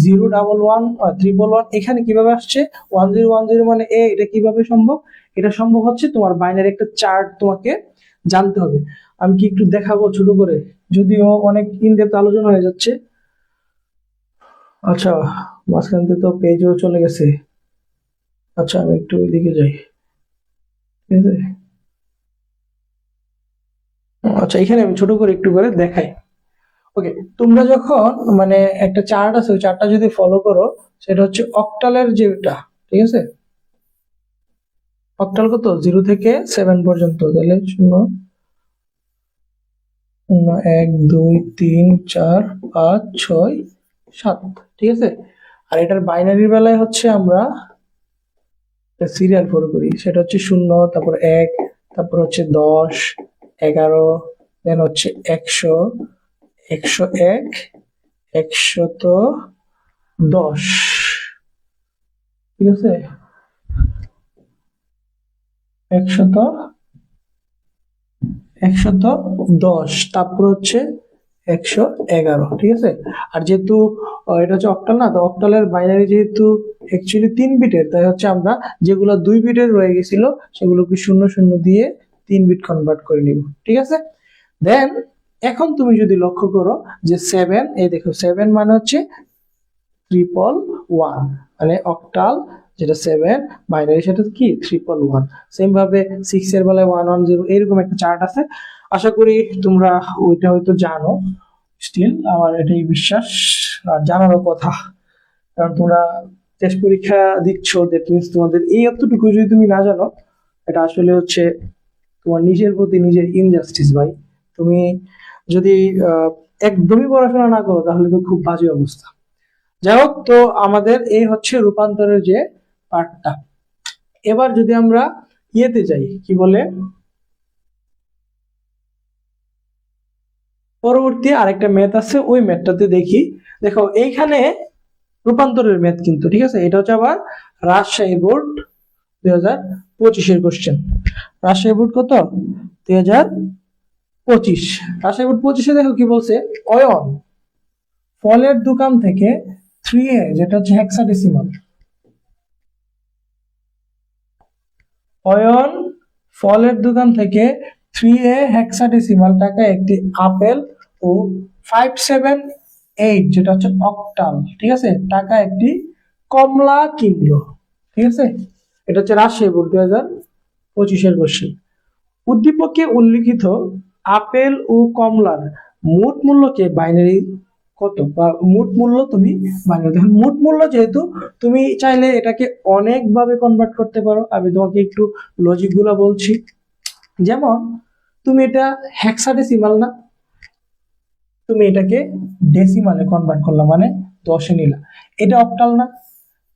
011 111। এখানে কিভাবে আসছে 1010 মানে এটা কিভাবে সম্ভব? এটা সম্ভব হচ্ছে তোমার বাইনারি একটা চার্ট তোমাকে জানতে হবে। আমি কি একটু দেখাবো ছোট করে, যদিও অনেক ইনডেপথ আলোচনা হয়ে যাচ্ছে। আচ্ছা, মাঝখান থেকে তো পেজও চলে গেছে। আচ্ছা আমি একটু ওইদিকে যাই, ঠিক আছে? আচ্ছা, এখানে আমি ছোট করে একটু করে দেখাই। ওকে, তোমরা যখন মানে একটা চার্ট আছে, ওই চার্টটা যদি ফলো করো, সেটা হচ্ছে অক্টালের যেটা, ঠিক আছে? অক্টাল কত? 0 থেকে 7 পর্যন্ত। তাহলে 0 0 1 2 3 4 5 6 7, ঠিক আছে? আর এটার বাইনারি বেলায় হচ্ছে আমরা সিরিয়াল ফলো করি, সেটা হচ্ছে 0, তারপর 1, তারপর হচ্ছে 10, 11, দেন হচ্ছে 100, 101, 110, ঠিক আছে? 110, তারপর হচ্ছে 111, ঠিক আছে? আর যেহেতু এটা হচ্ছে অক্টাল না, তো অক্টালের বাইনারি যেহেতু অ্যাকচুয়ালি 3 বিটের, তাই হচ্ছে আমরা যেগুলো 2 বিটের রয়ে গেছিল সেগুলোকে 00 দিয়ে 3 বিট কনভার্ট করে নিব, ঠিক আছে? দেন এখন তুমি যদি লক্ষ্য করো যে 7, এই দেখো 7 মানে হচ্ছে 111, মানে অক্টাল যেটা 7, বাইনারি সেটা কি 111। সেম ভাবে 6 এর বেলায় 110, এরকম একটা চার্ট আছে। আশা করি তোমরা ওইটা হয়তো জানো। স্টিল আমার এটাই বিশ্বাস আর জানারও কথা, কারণ তোমরা টেস্ট পরীক্ষা দিচ্ছ, দ্যাট মিনস তোমাদের এই এতটুকু যদি তুমি না জানো, এটা আসলে হচ্ছে তোমার নিজের প্রতি নিজের ইনজাস্টিস ভাই। তুমি যদি একদমই পড়াশোনা না করো তাহলে তো খুব বাজে অবস্থা। যাই হোক, তো আমাদের এই হচ্ছে রূপান্তরের যে পার্টটা। এবার যদি আমরা ইয়েতে যাই, কি বলে, পরবর্তী আরেকটা ম্যাথ আছে, ওই ম্যাথটাতে দেখি। দেখো এইখানে রূপান্তরের ম্যাথ কিন্তু, ঠিক আছে? এটা হচ্ছে আবার রাজশাহী বোর্ড 2025-এর কোশ্চেন। রাজশাহী বোর্ড কত? 2025। রাজশাহী বোর্ড 25-এ দেখো কি বলছে, অয়ন ফলের দোকান থেকে 3A, যেটা হচ্ছে হেক্সাডেসিমাল, অয়ন ফলের দোকান থেকে 3A হেক্সাডেসিমাল টাকায় একটি আপেল ও 578, যেটা হচ্ছে অক্টাল, ঠিক আছে, টাকা একটি কমলা কিনলো, ঠিক আছে? এটা হচ্ছে রাজশাহী বোর্ড 2025-এর কোশ্চেন। উদ্দীপকে উল্লিখিত আপেল ও কমলার মোট মূল্যকে বাইনারি কত বা মোট মূল্য তুমি বাইনারি। দেখুন মোট মূল্য যেহেতু, তুমি চাইলে এটাকে অনেক ভাবে কনভার্ট করতে পারো। আমি তোমাকে একটু লজিক গুলা বলছি। যেমন তুমি এটা হেক্সাডেসিমাল না, তুমি এটাকে ডেসিমালে কনভার্ট করলা, মানে 10-এ নিলা। এটা অক্টাল না,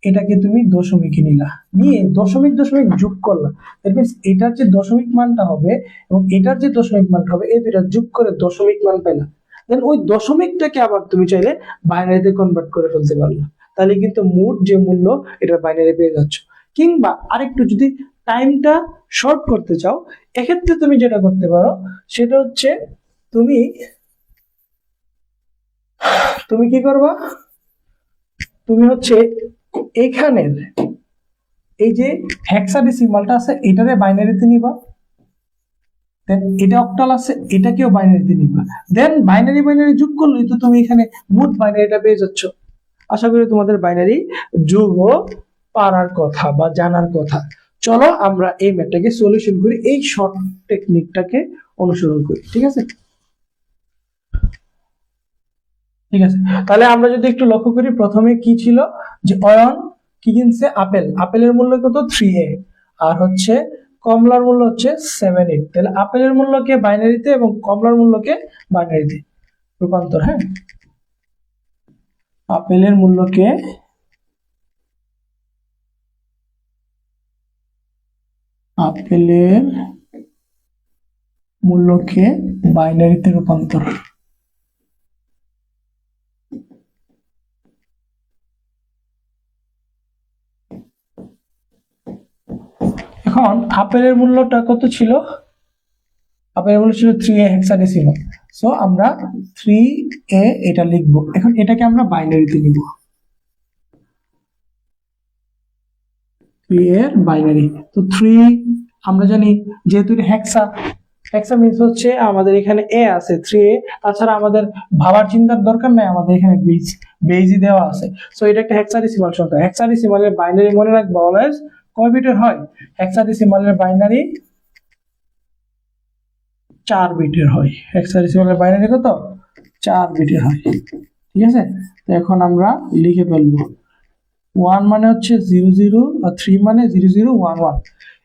এটাকে তুমি দশমিকে নিলা, নিয়ে দশমিক দশমিক যোগ করলা। দ্যাট মিন্স এটার যে দশমিক মানটা হবে এবং এটার যে দশমিক মানটা হবে, এই দুইটা যোগ করে দশমিক মান পেলা। দেন ওই দশমিকটাকে আবার তুমি চাইলে বাইনারিতে কনভার্ট করে ফেলতে পারলা। তাহলে কিন্তু মোট যে মূল্য, এটা বাইনারি পেয়ে যাচ্ছ। কিংবা আরেকটু যদি টাইমটা শর্ট করতে চাও, এক্ষেত্রে তুমি যেটা করতে পারো সেটা হচ্ছে, তুমি তুমি কি করবা, তুমি হচ্ছে এখানের এই যে হেক্সাডেসিমালটা আছে এটারে বাইনারিতে নিবা, দেন এটা অক্টাল আছে এটাকেও বাইনারিতে নিবা। দেন বাইনারি বাইনারি যোগ করলেই তো তুমি এখানে মোট বাইনারিটা পেয়ে যাচ্ছ। আশা করি তোমাদের বাইনারি যোগও পারার কথা বা জানার কথা। চলো আমরা এই ম্যাথটাকে সলিউশন করি, এই শর্ট টেকনিকটাকে অনুসরণ করি। ঠিক আছে, ঠিক আছে। তাহলে আমরা যদি একটু লক্ষ্য করি, প্রথমে কি ছিল, যে অয়ন কি কিনছে, আপেল। আপেলের মূল্য কত, 3A। আর হচ্ছে কমলার মূল্য হচ্ছে 7-8। তাহলে আপেলের মূল্যকে বাইনারিতে এবং কমলার মূল্যকে বাইনারিতে রূপান্তর। হ্যাঁ, আপেলের মূল্যকে বাইনারিতে রূপান্তর। এখন আপেলের মূল্যটা কত ছিল, আপেলের মূল্য ছিল 3A হেক্সাডেসিমাল। সো আমরা 3A এটা লিখবো। এখন এটাকে আমরা বাইনারিতে নিব, 3 এর বাইনারি। তো 3 আমরা জানি যেহেতু হেক্সা, হেক্সা মিন্স হচ্ছে আমাদের এখানে এ আছে 3A। তাছাড়া আমাদের ভাবার চিন্তার দরকার নাই, আমাদের এখানে বেজই দেওয়া আছে। সো এটা একটা হেক্সাডেসিমাল সংখ্যা। হেক্সাডেসিমালের বাইনারি মনে রাখবো অলওয়েজ কয় বিটের হয়, হেক্সাডেসিমালের বাইনারি 4 বিটের হয়। হেক্সাডেসিমালের বাইনারি কত, 4 বিটের হয়। ঠিক আছে, তো এখন আমরা লিখে ফেলবো। 1 মানে হচ্ছে 00 আর 3 মানে 0011।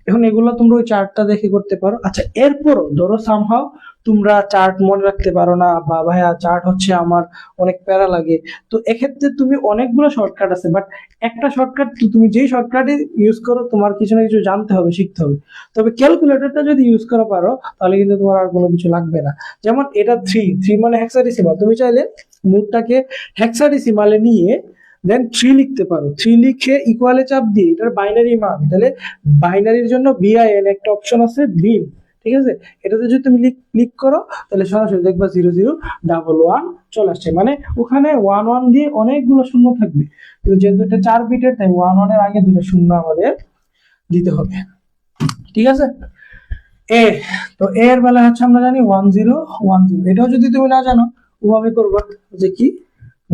এখন এগুলো তোমরা ওই চার্টটা দেখে করতে পারো। আচ্ছা, এরপরও ধরো সামহাও তোমরা চার্ট মনে রাখতে পারো না, বা ভাইয়া চার্ট হচ্ছে আমার অনেক প্যারা লাগে, তো এক্ষেত্রে তুমি অনেকগুলো শর্টকাট আছে, বাট একটা শর্টকাট, তুমি যেই শর্টকাটে ইউজ করো তোমার কিছু না কিছু জানতে হবে, শিখতে হবে। তবে ক্যালকুলেটরটা যদি ইউজ করা পারো তাহলে কিন্তু তোমার আর কোনো কিছু লাগবে না। যেমন এটা 3 মানে হেক্সাডেসিমাল, তুমি চাইলে মোটটাকে হেক্সাডেসিমালে নিয়ে দেন 3 লিখতে পারো। 3 লিখে ইকুয়ালে চাপ দিয়ে এটার বাইনারি মান, তাহলে বাইনারির জন্য বিআইএন একটা অপশন আছে, বিন। ঠিক আছে, এটাতে যদি তুমি ক্লিক করো তাহলে সরাসরি দেখবা 0011 চলে আসছে। মানে ওখানে 11 দিয়ে অনেকগুলো শূন্য থাকবে, কিন্তু যেহেতু এটা 4 বিটের তাই 11 এর আগে দুটো শূন্য আমাদের দিতে হবে। ঠিক আছে, এ তো এর বেলা হচ্ছে আমরা জানি 1010। এটাও যদি তুমি না জানো ওভাবে করবা, যে কি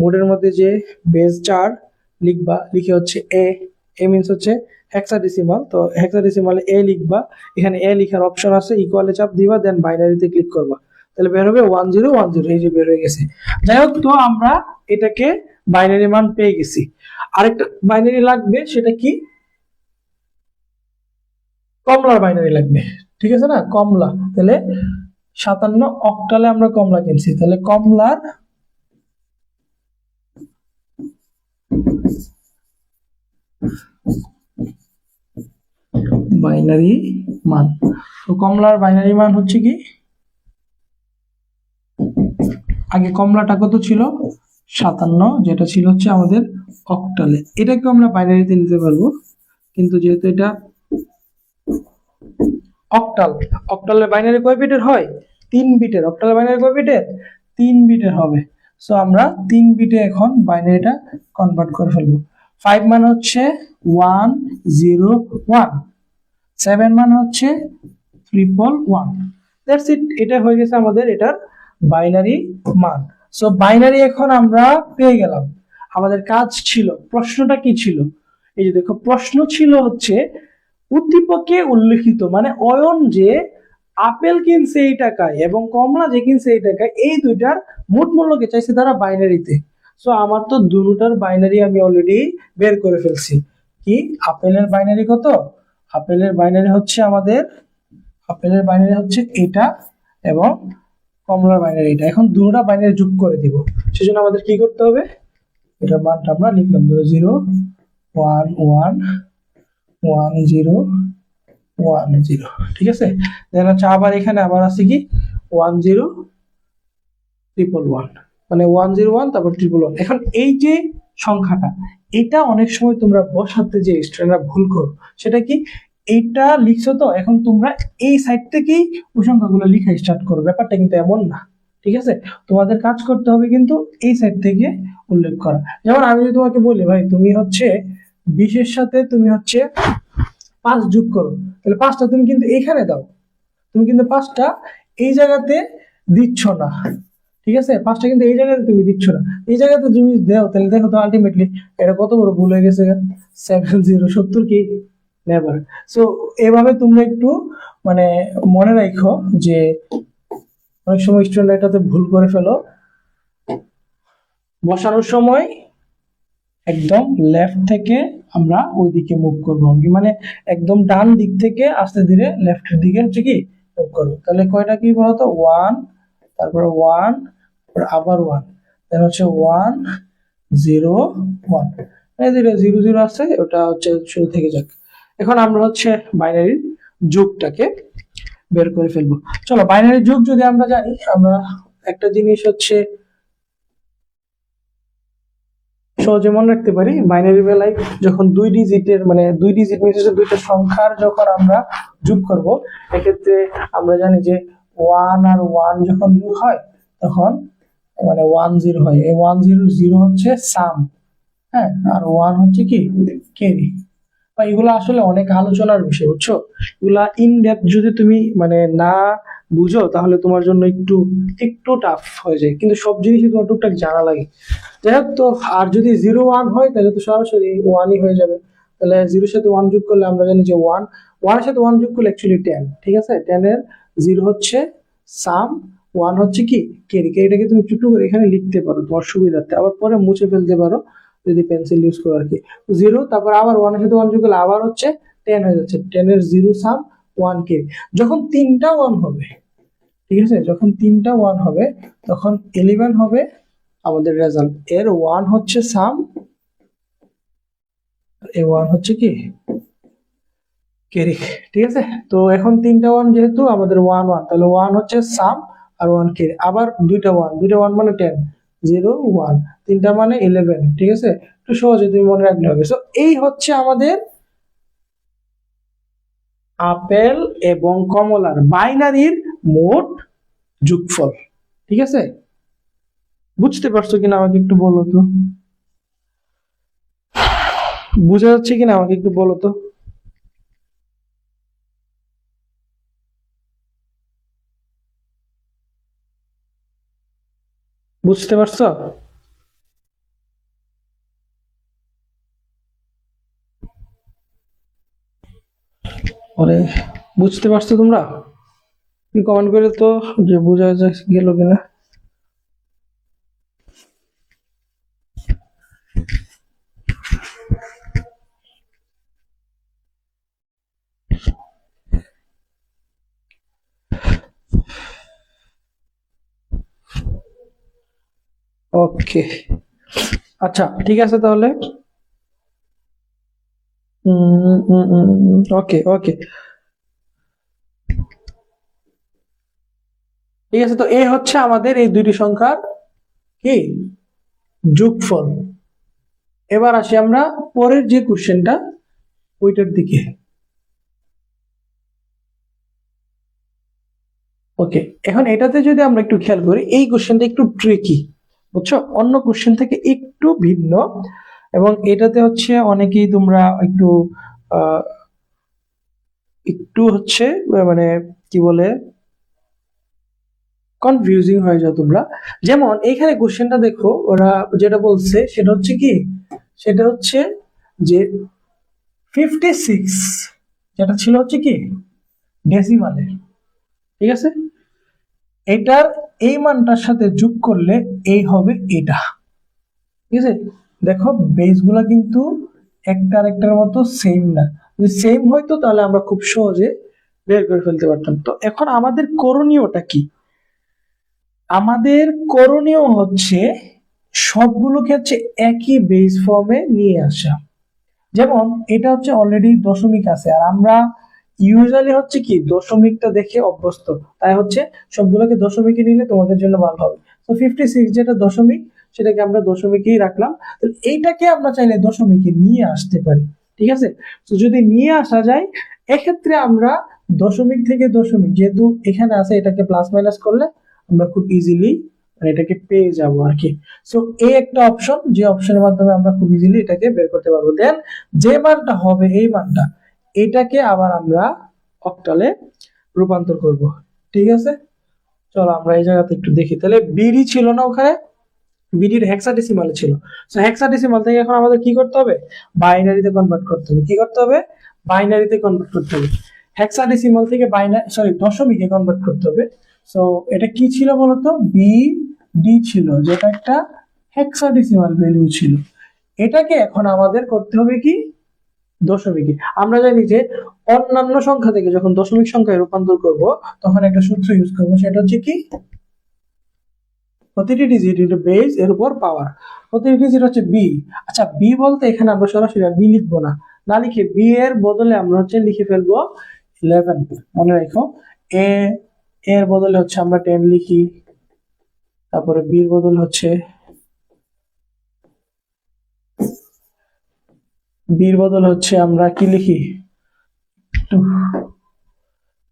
মোডের মধ্যে যে বেস 4 লিখবা, লিখে হচ্ছে এ মিন্স হচ্ছে হেক্সাডেসিমাল, তো হেক্সাডেসিমালে এ লিখবা। এখানে এ লিখার অপশন আছে, ইকুয়ালে চাপ দিবা, দেন বাইনারিতে ক্লিক করবা, তাহলে বের হবে 1010। এই যে বের হয়ে গেছে। যাই হোক, তো আমরা এটাকে বাইনারি মান পেয়ে গেছি। আরেকটা বাইনারি লাগবে, সেটা কি, কমলার বাইনারি লাগবে। ঠিক আছে না, কমলা। তাহলে 57 অক্টালে আমরা কমলা কিনছি, তাহলে কমলার বাইনারি মান। তো কমলার বাইনারি মান হচ্ছে কি, আগে কমলাটা কত ছিল, 57, যেটা ছিল হচ্ছে আমাদের অক্টালে। এটাকে আমরা বাইনারিতে নিতে পারবো, কিন্তু যেহেতু এটা অক্টাল, অক্টালের বাইনারি কয় বিটের হয়, 3 বিটের। অক্টালের বাইনারি কয় বিটের, 3 বিটের হবে। সো আমরা 3 বিটে এখন বাইনারিটা কনভার্ট করে ফেলবো। 5 মানে হচ্ছে 101, 7 মানে হচ্ছে 111। দ্যাটস ইট, এটা হয়ে গেছে আমাদের এটার বাইনারি মান। সো বাইনারি এখন আমরা পেয়ে গেলাম। আমাদের কাজ ছিল, প্রশ্নটা কি ছিল, এই যে দেখো প্রশ্ন ছিল হচ্ছে উদ্দীপকে উল্লেখিত, মানে অয়ন যে আপেল কিনছে এই টাকায় এবং কমলা যে কিনছে এই টাকায়, এই দুইটার মোট মূল্যকে চাইছে তারা বাইনারিতে। সো আমার তো দুটার বাইনারি আমি অলরেডি বের করে ফেলছি। কি আপেলের বাইনারি কত? আপেলের বাইনারি হচ্ছে এটা, এবং কমলার বাইনারি এটা। এখন দুটা বাইনারি যোগ করে দিব, সেজন্য আমাদের কি করতে হবে, এটার মানটা আমরা লিখলাম, ধরো 0 1 1 1 0 1 0, ঠিক আছে। দেন হচ্ছে আবার এখানে আবার আছে কি 1 0 1 1 1, মানে 1 0 1 তারপর 1 1 1। এখন এই যে সংখ্যাটা, এটা অনেক সময় তোমরা বসাতে যে স্টুডেন্টরা ভুল করো, সেটা কি, এইটা লিখছো তো, এখন তোমরা এই সাইড থেকেই ওই সংখ্যাগুলো লিখা স্টার্ট করো। ব্যাপারটা কিন্তু এমন না, ঠিক আছে। তোমাদের কাজ করতে হবে কিন্তু এই সাইড থেকে উল্লেখ করা। যেমন আমি যদি তোমাকে বলি, ভাই তুমি হচ্ছে 20 এর সাথে তুমি হচ্ছে 5 যোগ করো, তাহলে 5টা তুমি কিন্তু এখানে দাও, তুমি কিন্তু 5টা এই জায়গাতে দিচ্ছ না, ঠিক আছে। 5টা কিন্তু এই জায়গাতে তুমি দিচ্ছ না, এই জায়গাতে তুমি দাও, তাহলে দেখো তো আলটিমেটলি এটা কত বড় ভুল হয়ে গেছে। 70 70 কি নেভার। সো এভাবে তোমরা একটু মানে মনে রাখো যে অনেক সময় স্টুডেন্ট এটাতে ভুল করে ফেলো। বসানোর সময় একদম লেফট থেকে আমরা ওইদিকে মুভ করবো, মানে একদম ডান দিক থেকে আস্তে ধীরে লেফটের দিকে হচ্ছে কি মুভ করবো। তাহলে কয়টা কি বলতো, 1, তারপরে 1, আবার 1, দেন হচ্ছে 1 0 1, এই যে 0 0 আছে, ওটা হচ্ছে শুরু থেকে যাক। এখন আমরা হচ্ছে বাইনারির যোগটাকে বের করে ফেলবো। চলো, বাইনারি যোগ যদি আমরা জানি, আমরা একটা জিনিস হচ্ছে সহজে মনে রাখতে পারি। বাইনারি বেলায় যখন 2 ডিজিটের মানে 2 ডিজিট বিশিষ্ট দুইটা সংখ্যার যখন আমরা যোগ করব, এক্ষেত্রে আমরা জানি যে 1 আর 1 যখন যোগ হয় তখন মানে 1 0 হয়। এই 1 0 0 হচ্ছে সাম, হ্যাঁ, আর 1 হচ্ছে কি ক্যারি। বা এগুলো আসলে অনেক আলোচনার বিষয়, বুঝছো। এগুলা ইন ডেপথ যদি তুমি মানে না বুঝো, তাহলে তোমার জন্য একটু একটু টাফ হয়ে যায়, কিন্তু সব জিনিসই তোমার টুকটাক জানা লাগে। যাই হোক, তো আর যদি 0 1 হয় তাহলে তো সরাসরি 1ই হয়ে যাবে। তাহলে 0 সাথে 1 যোগ করলে আমরা জানি যে 1 এর সাথে 1 যোগ করলে অ্যাকচুয়ালি 10, ঠিক আছে। 10 এর 0 হচ্ছে সাম, 1 হচ্ছে কি ক্যারি। ক্যারিটাকে তুমি ছোট করে এখানে লিখতে পারো তোমার সুবিধার্থে, আবার পরে মুছে ফেলতে পারো যদি পেন্সিল ইউজ করো আর কি। 0, তারপর আবার 1 এর সাথে 1 যোগ করলে আবার হচ্ছে 10 হয়ে যাচ্ছে। 10 এর 0 সাম 1 ক্যারি। যখন 3টা 1 হবে, ঠিক আছে, যখন 3টা 1 হবে তখন 11 হবে আমাদের রেজাল্ট। এর 1 হচ্ছে সাম, এর 1 হচ্ছে কি ক্যারি, ঠিক আছে। তো এখন 3টা 1 যেহেতু আমাদের 1 1, তাহলে 1 হচ্ছে সাম আর 1 ক্যারি। আবার দুইটা 1 মানে 10 0 1, 3টা মানে 11, ঠিক আছে। একটু সহজে তুমি মনে রাখলে হবে। সো এই হচ্ছে আমাদের আপেল এবং কমলার বাইনারির মোট যোগফল, ঠিক আছে। বুঝতে পারছো কিনা আমাকে একটু বলো তো, বোঝা যাচ্ছে কিনা আমাকে একটু বলো তো। বুঝতে পারছো? ওরে, বুঝতে পারছো তোমরা? কমেন্ট করে তো যে বোঝা গেল কিনা। ওকে, আচ্ছা ঠিক আছে তাহলে। ওকে ওকে, ঠিক আছে। তো এই হচ্ছে আমাদের এই দুইটি সংখ্যার কি যোগফল। এবার আসি আমরা পরের যে কোশ্চেনটা ওইটার দিকে। ওকে, এখন এটাতে যদি আমরা একটু খেয়াল করি, এই কোশ্চেনটা একটু ট্রিকি, বুঝছো, অন্য কোশ্চেন থেকে একটু ভিন্ন। এবং এটাতে হচ্ছে অনেকেই তোমরা একটু একটু হচ্ছে মানে কি বলে কনফিউজিং হয়ে যাও তোমরা। যেমন এইখানে কোশ্চেনটা দেখো, ওরা যেটা বলছে সেটা হচ্ছে কি, সেটা হচ্ছে যে 56 যেটা ছিল হচ্ছে কি ডেসিমালে, ঠিক আছে, এটার এই মানটার সাথে যোগ করলে এই হবে এটা। ঠিক আছে, দেখো বেস গুলা কিন্তু একটা আরেকটার মতো সেম না, যদি সেম হইতো তাহলে আমরা খুব সহজে বের করে ফেলতে পারতাম। তো এখন আমাদের করণীয়টা কি? আমাদের করণীয় হচ্ছে সবগুলোকে হচ্ছে একই বেস ফর্মে নিয়ে আসা। যেমন এটা হচ্ছে অলরেডি দশমিক আছে, আর আমরা ইউজুয়ালি হচ্ছে কি দশমিকটা দেখে অভ্যস্ত, তাই হচ্ছে সবগুলোকে দশমিকে নিলে তোমাদের জন্য ভালো হবে। তো 56 যেটা দশমিক, সেটাকে আমরা দশমিকেই রাখলাম। তো এইটাকে আমরা চাইলে দশমিকে নিয়ে আসতে পারি। ঠিক আছে, তো যদি নিয়ে আসা যায়, এক্ষেত্রে আমরা দশমিক থেকে দশমিক যেহেতু এখানে আছে, এটাকে প্লাস মাইনাস করলে আমরা খুব ইজিলি এটাকে পেয়ে যাব আর কি। সো এই একটা অপশন, যে অপশনের মাধ্যমে আমরা খুব ইজিলি এটাকে বের করতে পারবো। দেন যে মানটা হবে এই মানটা, এটাকে আবার আমরা অক্টালে রূপান্তর করব। ঠিক আছে, চলো আমরা এই জায়গাতে একটু দেখি। তাহলে বিডি ছিল না ওখানে, বিডির হেক্সাডেসিমালে ছিল। সো হেক্সাডেসিমাল থেকে এখন আমাদের কি করতে হবে? বাইনারিতে কনভার্ট করতে হবে। কি করতে হবে? বাইনারিতে কনভার্ট করতে হবে। হেক্সাডেসিমাল থেকে বাইনারি, সরি, দশমিকে কনভার্ট করতে হবে। সো এটা কি ছিল বলতো? বি ডি ছিল, যেটা একটা হেক্সাডেসিমাল ভ্যালু ছিল। এটাকে এখন আমাদের করতে হবে কি দশমিকে। আমরা জানি যে অন্যান্য সংখ্যা থেকে যখন দশমিক সংখ্যায় রূপান্তর করব, তখন একটা সূত্র ইউজ করব, সেটা হচ্ছে কি প্রতিটি ডিজিট ইনটু বেস এর উপর পাওয়ার। প্রতিটি ডিজিট হচ্ছে বি। আচ্ছা, বি বলতে এখানে আমরা সরাসরি বি লিখবো না, না লিখে বি এর বদলে আমরা হচ্ছে লিখে ফেলবো 11। মনে রাখো, এ এর বদলে হচ্ছে আমরা 10 লিখি, তারপরে বি এর বদলে হচ্ছে আমরা কি লিখি,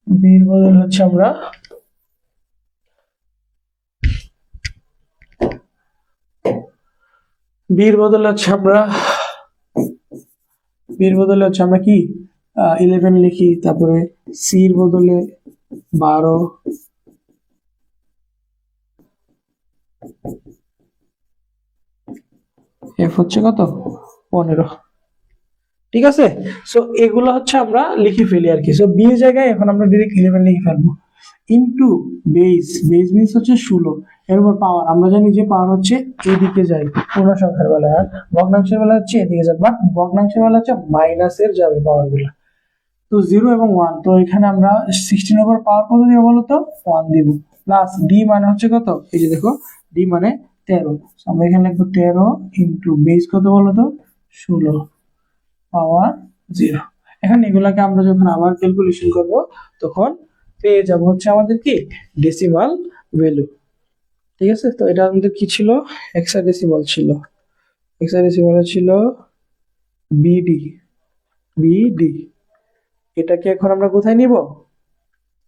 বি এর বদলে হচ্ছে আমরা বীর বদলে হচ্ছে কি 11 লিখি, তারপরে সির বদলে 12, এফ হচ্ছে কত 15। ঠিক আছে, সো এগুলো হচ্ছে আমরা লিখে ফেলি আর কি। সো বি এর জায়গায় এখন আমরা ডাইরেক্ট 11 লিখে ফেলবো, ইনটু বেস মিন্স হচ্ছে 16, এর উপর পাওয়ার। আমরা জানি যে পাওয়ার হচ্ছে এদিকে যায় পূর্ণ সংখ্যার বেলায়, আর ভগ্নাংশের বেলা হচ্ছে এদিকে যায়, বাট ভগ্নাংশের বেলা হচ্ছে মাইনাসের যাবে পাওয়ার গুলো। তো 0 এবং 1, তো এখানে আমরা 16 এর উপর পাওয়ার কত দিব বলতো? 1 দিব। প্লাস ডি মানে হচ্ছে কত? এই যে দেখো, ডি মানে 13, আমরা এখানে লিখবো 13 ইনটু বেস কত বলতো? 16 পাওয়ার 0। এখন এগুলাকে আমরা যখন আবার ক্যালকুলেশন করব, তখন পেয়ে যাব হচ্ছে আমাদের কি ডেসিমাল ভ্যালু। ঠিক আছে, তো এটা আমাদের কি ছিল? হেক্সাডেসিমাল ছিল। হেক্সাডেসিমাল ছিল বিডি। বিডি এটাকে এখন আমরা কোথায় নিব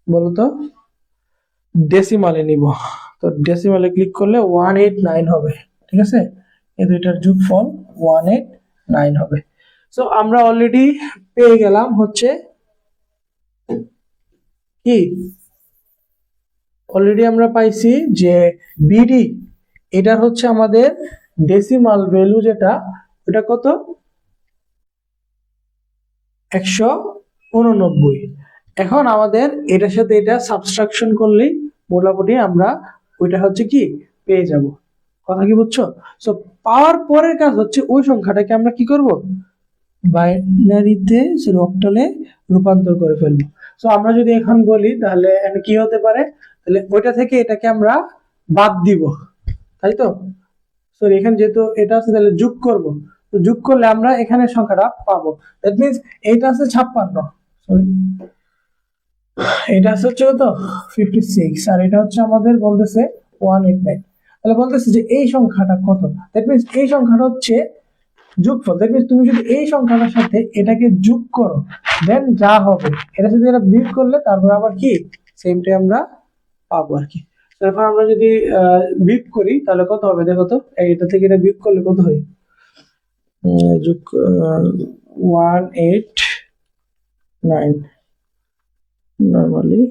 বলতো? ডেসিমালে নিব। তো ডেসিমালে ক্লিক করলে 189 হবে। ঠিক আছে, এই দুইটার যোগফল 189 হবে। সো আমরা অলরেডি পেয়ে গেলাম হচ্ছে কি, অলরেডি আমরা পাইছি যে বিডি এটার হচ্ছে আমাদের ডেসিমাল ভ্যালু, যেটা ওটা কত? 189। এখন আমাদের এটার সাথে এটা সাবট্রাকশন করলেই মোটামুটি আমরা ওইটা হচ্ছে কি পেয়ে যাব। কথা কি বুঝছো? সো পাওয়ার পরের কাজ হচ্ছে ওই সংখ্যাটাকে আমরা কি করব? বাইনারিতে অক্টালে রূপান্তর করে ফেলবো। সো আমরা যদি এখন বলি, তাহলে কি হতে পারে? তাহলে ওইটা থেকে এটাকে আমরা বাদ দিব, তাই তো? সরি, এখানে যেহেতু এটা আছে তাহলে যোগ করব। তো যোগ করলে আমরা এখানে সংখ্যাটা পাবো। দ্যাট মিন্স এইটা আছে 56, সরি এটা আছে হচ্ছে কত 56, আর এটা হচ্ছে আমাদের বলতেছে 189। তাহলে বলতেছে যে এই সংখ্যাটা কত? দ্যাট মিন্স এই সংখ্যাটা হচ্ছে যোগফল। দ্যাট মিন্স তুমি যদি এই সংখ্যাটার সাথে এটাকে যোগ করো, দেন যা হবে এটা সাথে এটা বিয়োগ করলে তারপর আবার কি সেমটাই আমরা পাবো আর কি। এখন আমরা যদি বিয়োগ করি তাহলে কত হবে দেখো তো, এটা থেকে এটা বিয়োগ করলে কত হয়? যোগ 189, নর্মালি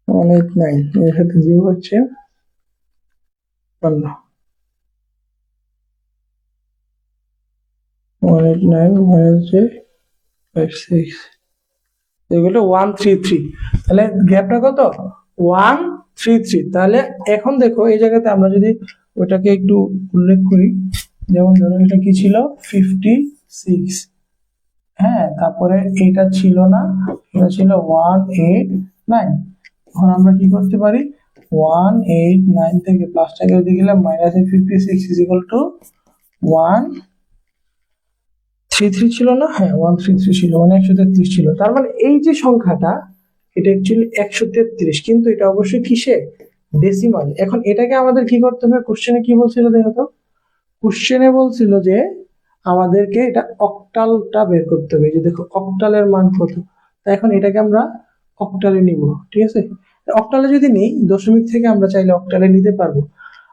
189 এর সাথে যোগ হচ্ছে 189 মাইনাস 56, এগুলো 133, তাহলে গ্যাপটা কত 133। তাহলে এখন দেখো এই জায়গাতে আমরা যদি ওটাকে একটু উল্লেখ করি, যেমন ধরো এটা কি ছিল 56, হ্যাঁ, তারপরে এটা ছিল না, এটা ছিল 189। এখন আমরা কি করতে পারি 189 থেকে প্লাসটাকে যদি গেলাম মাইনাস 56 ইজ ইকুয়াল টু 133 ছিল না, হ্যাঁ 133 ছিল, মানে 133 ছিল। তার মানে এই যে সংখ্যাটা এটা অ্যাকচুয়ালি 133, কিন্তু এটা অবশ্যই কিসে ডেসিমাল। এখন এটাকে আমাদের কি করতে হবে, কোশ্চেনে কি বলছিল দেখো তো, কোশ্চেনে বলছিল যে আমাদেরকে এটা অক্টালটা বের করতে হবে। এই যে দেখো অক্টালের মান কত, তাই এখন এটাকে আমরা অক্টালে নিব, ঠিক আছে। অক্টালে যদি নেই দশমিক থেকে আমরা চাইলে অক্টালে নিতে পারবো।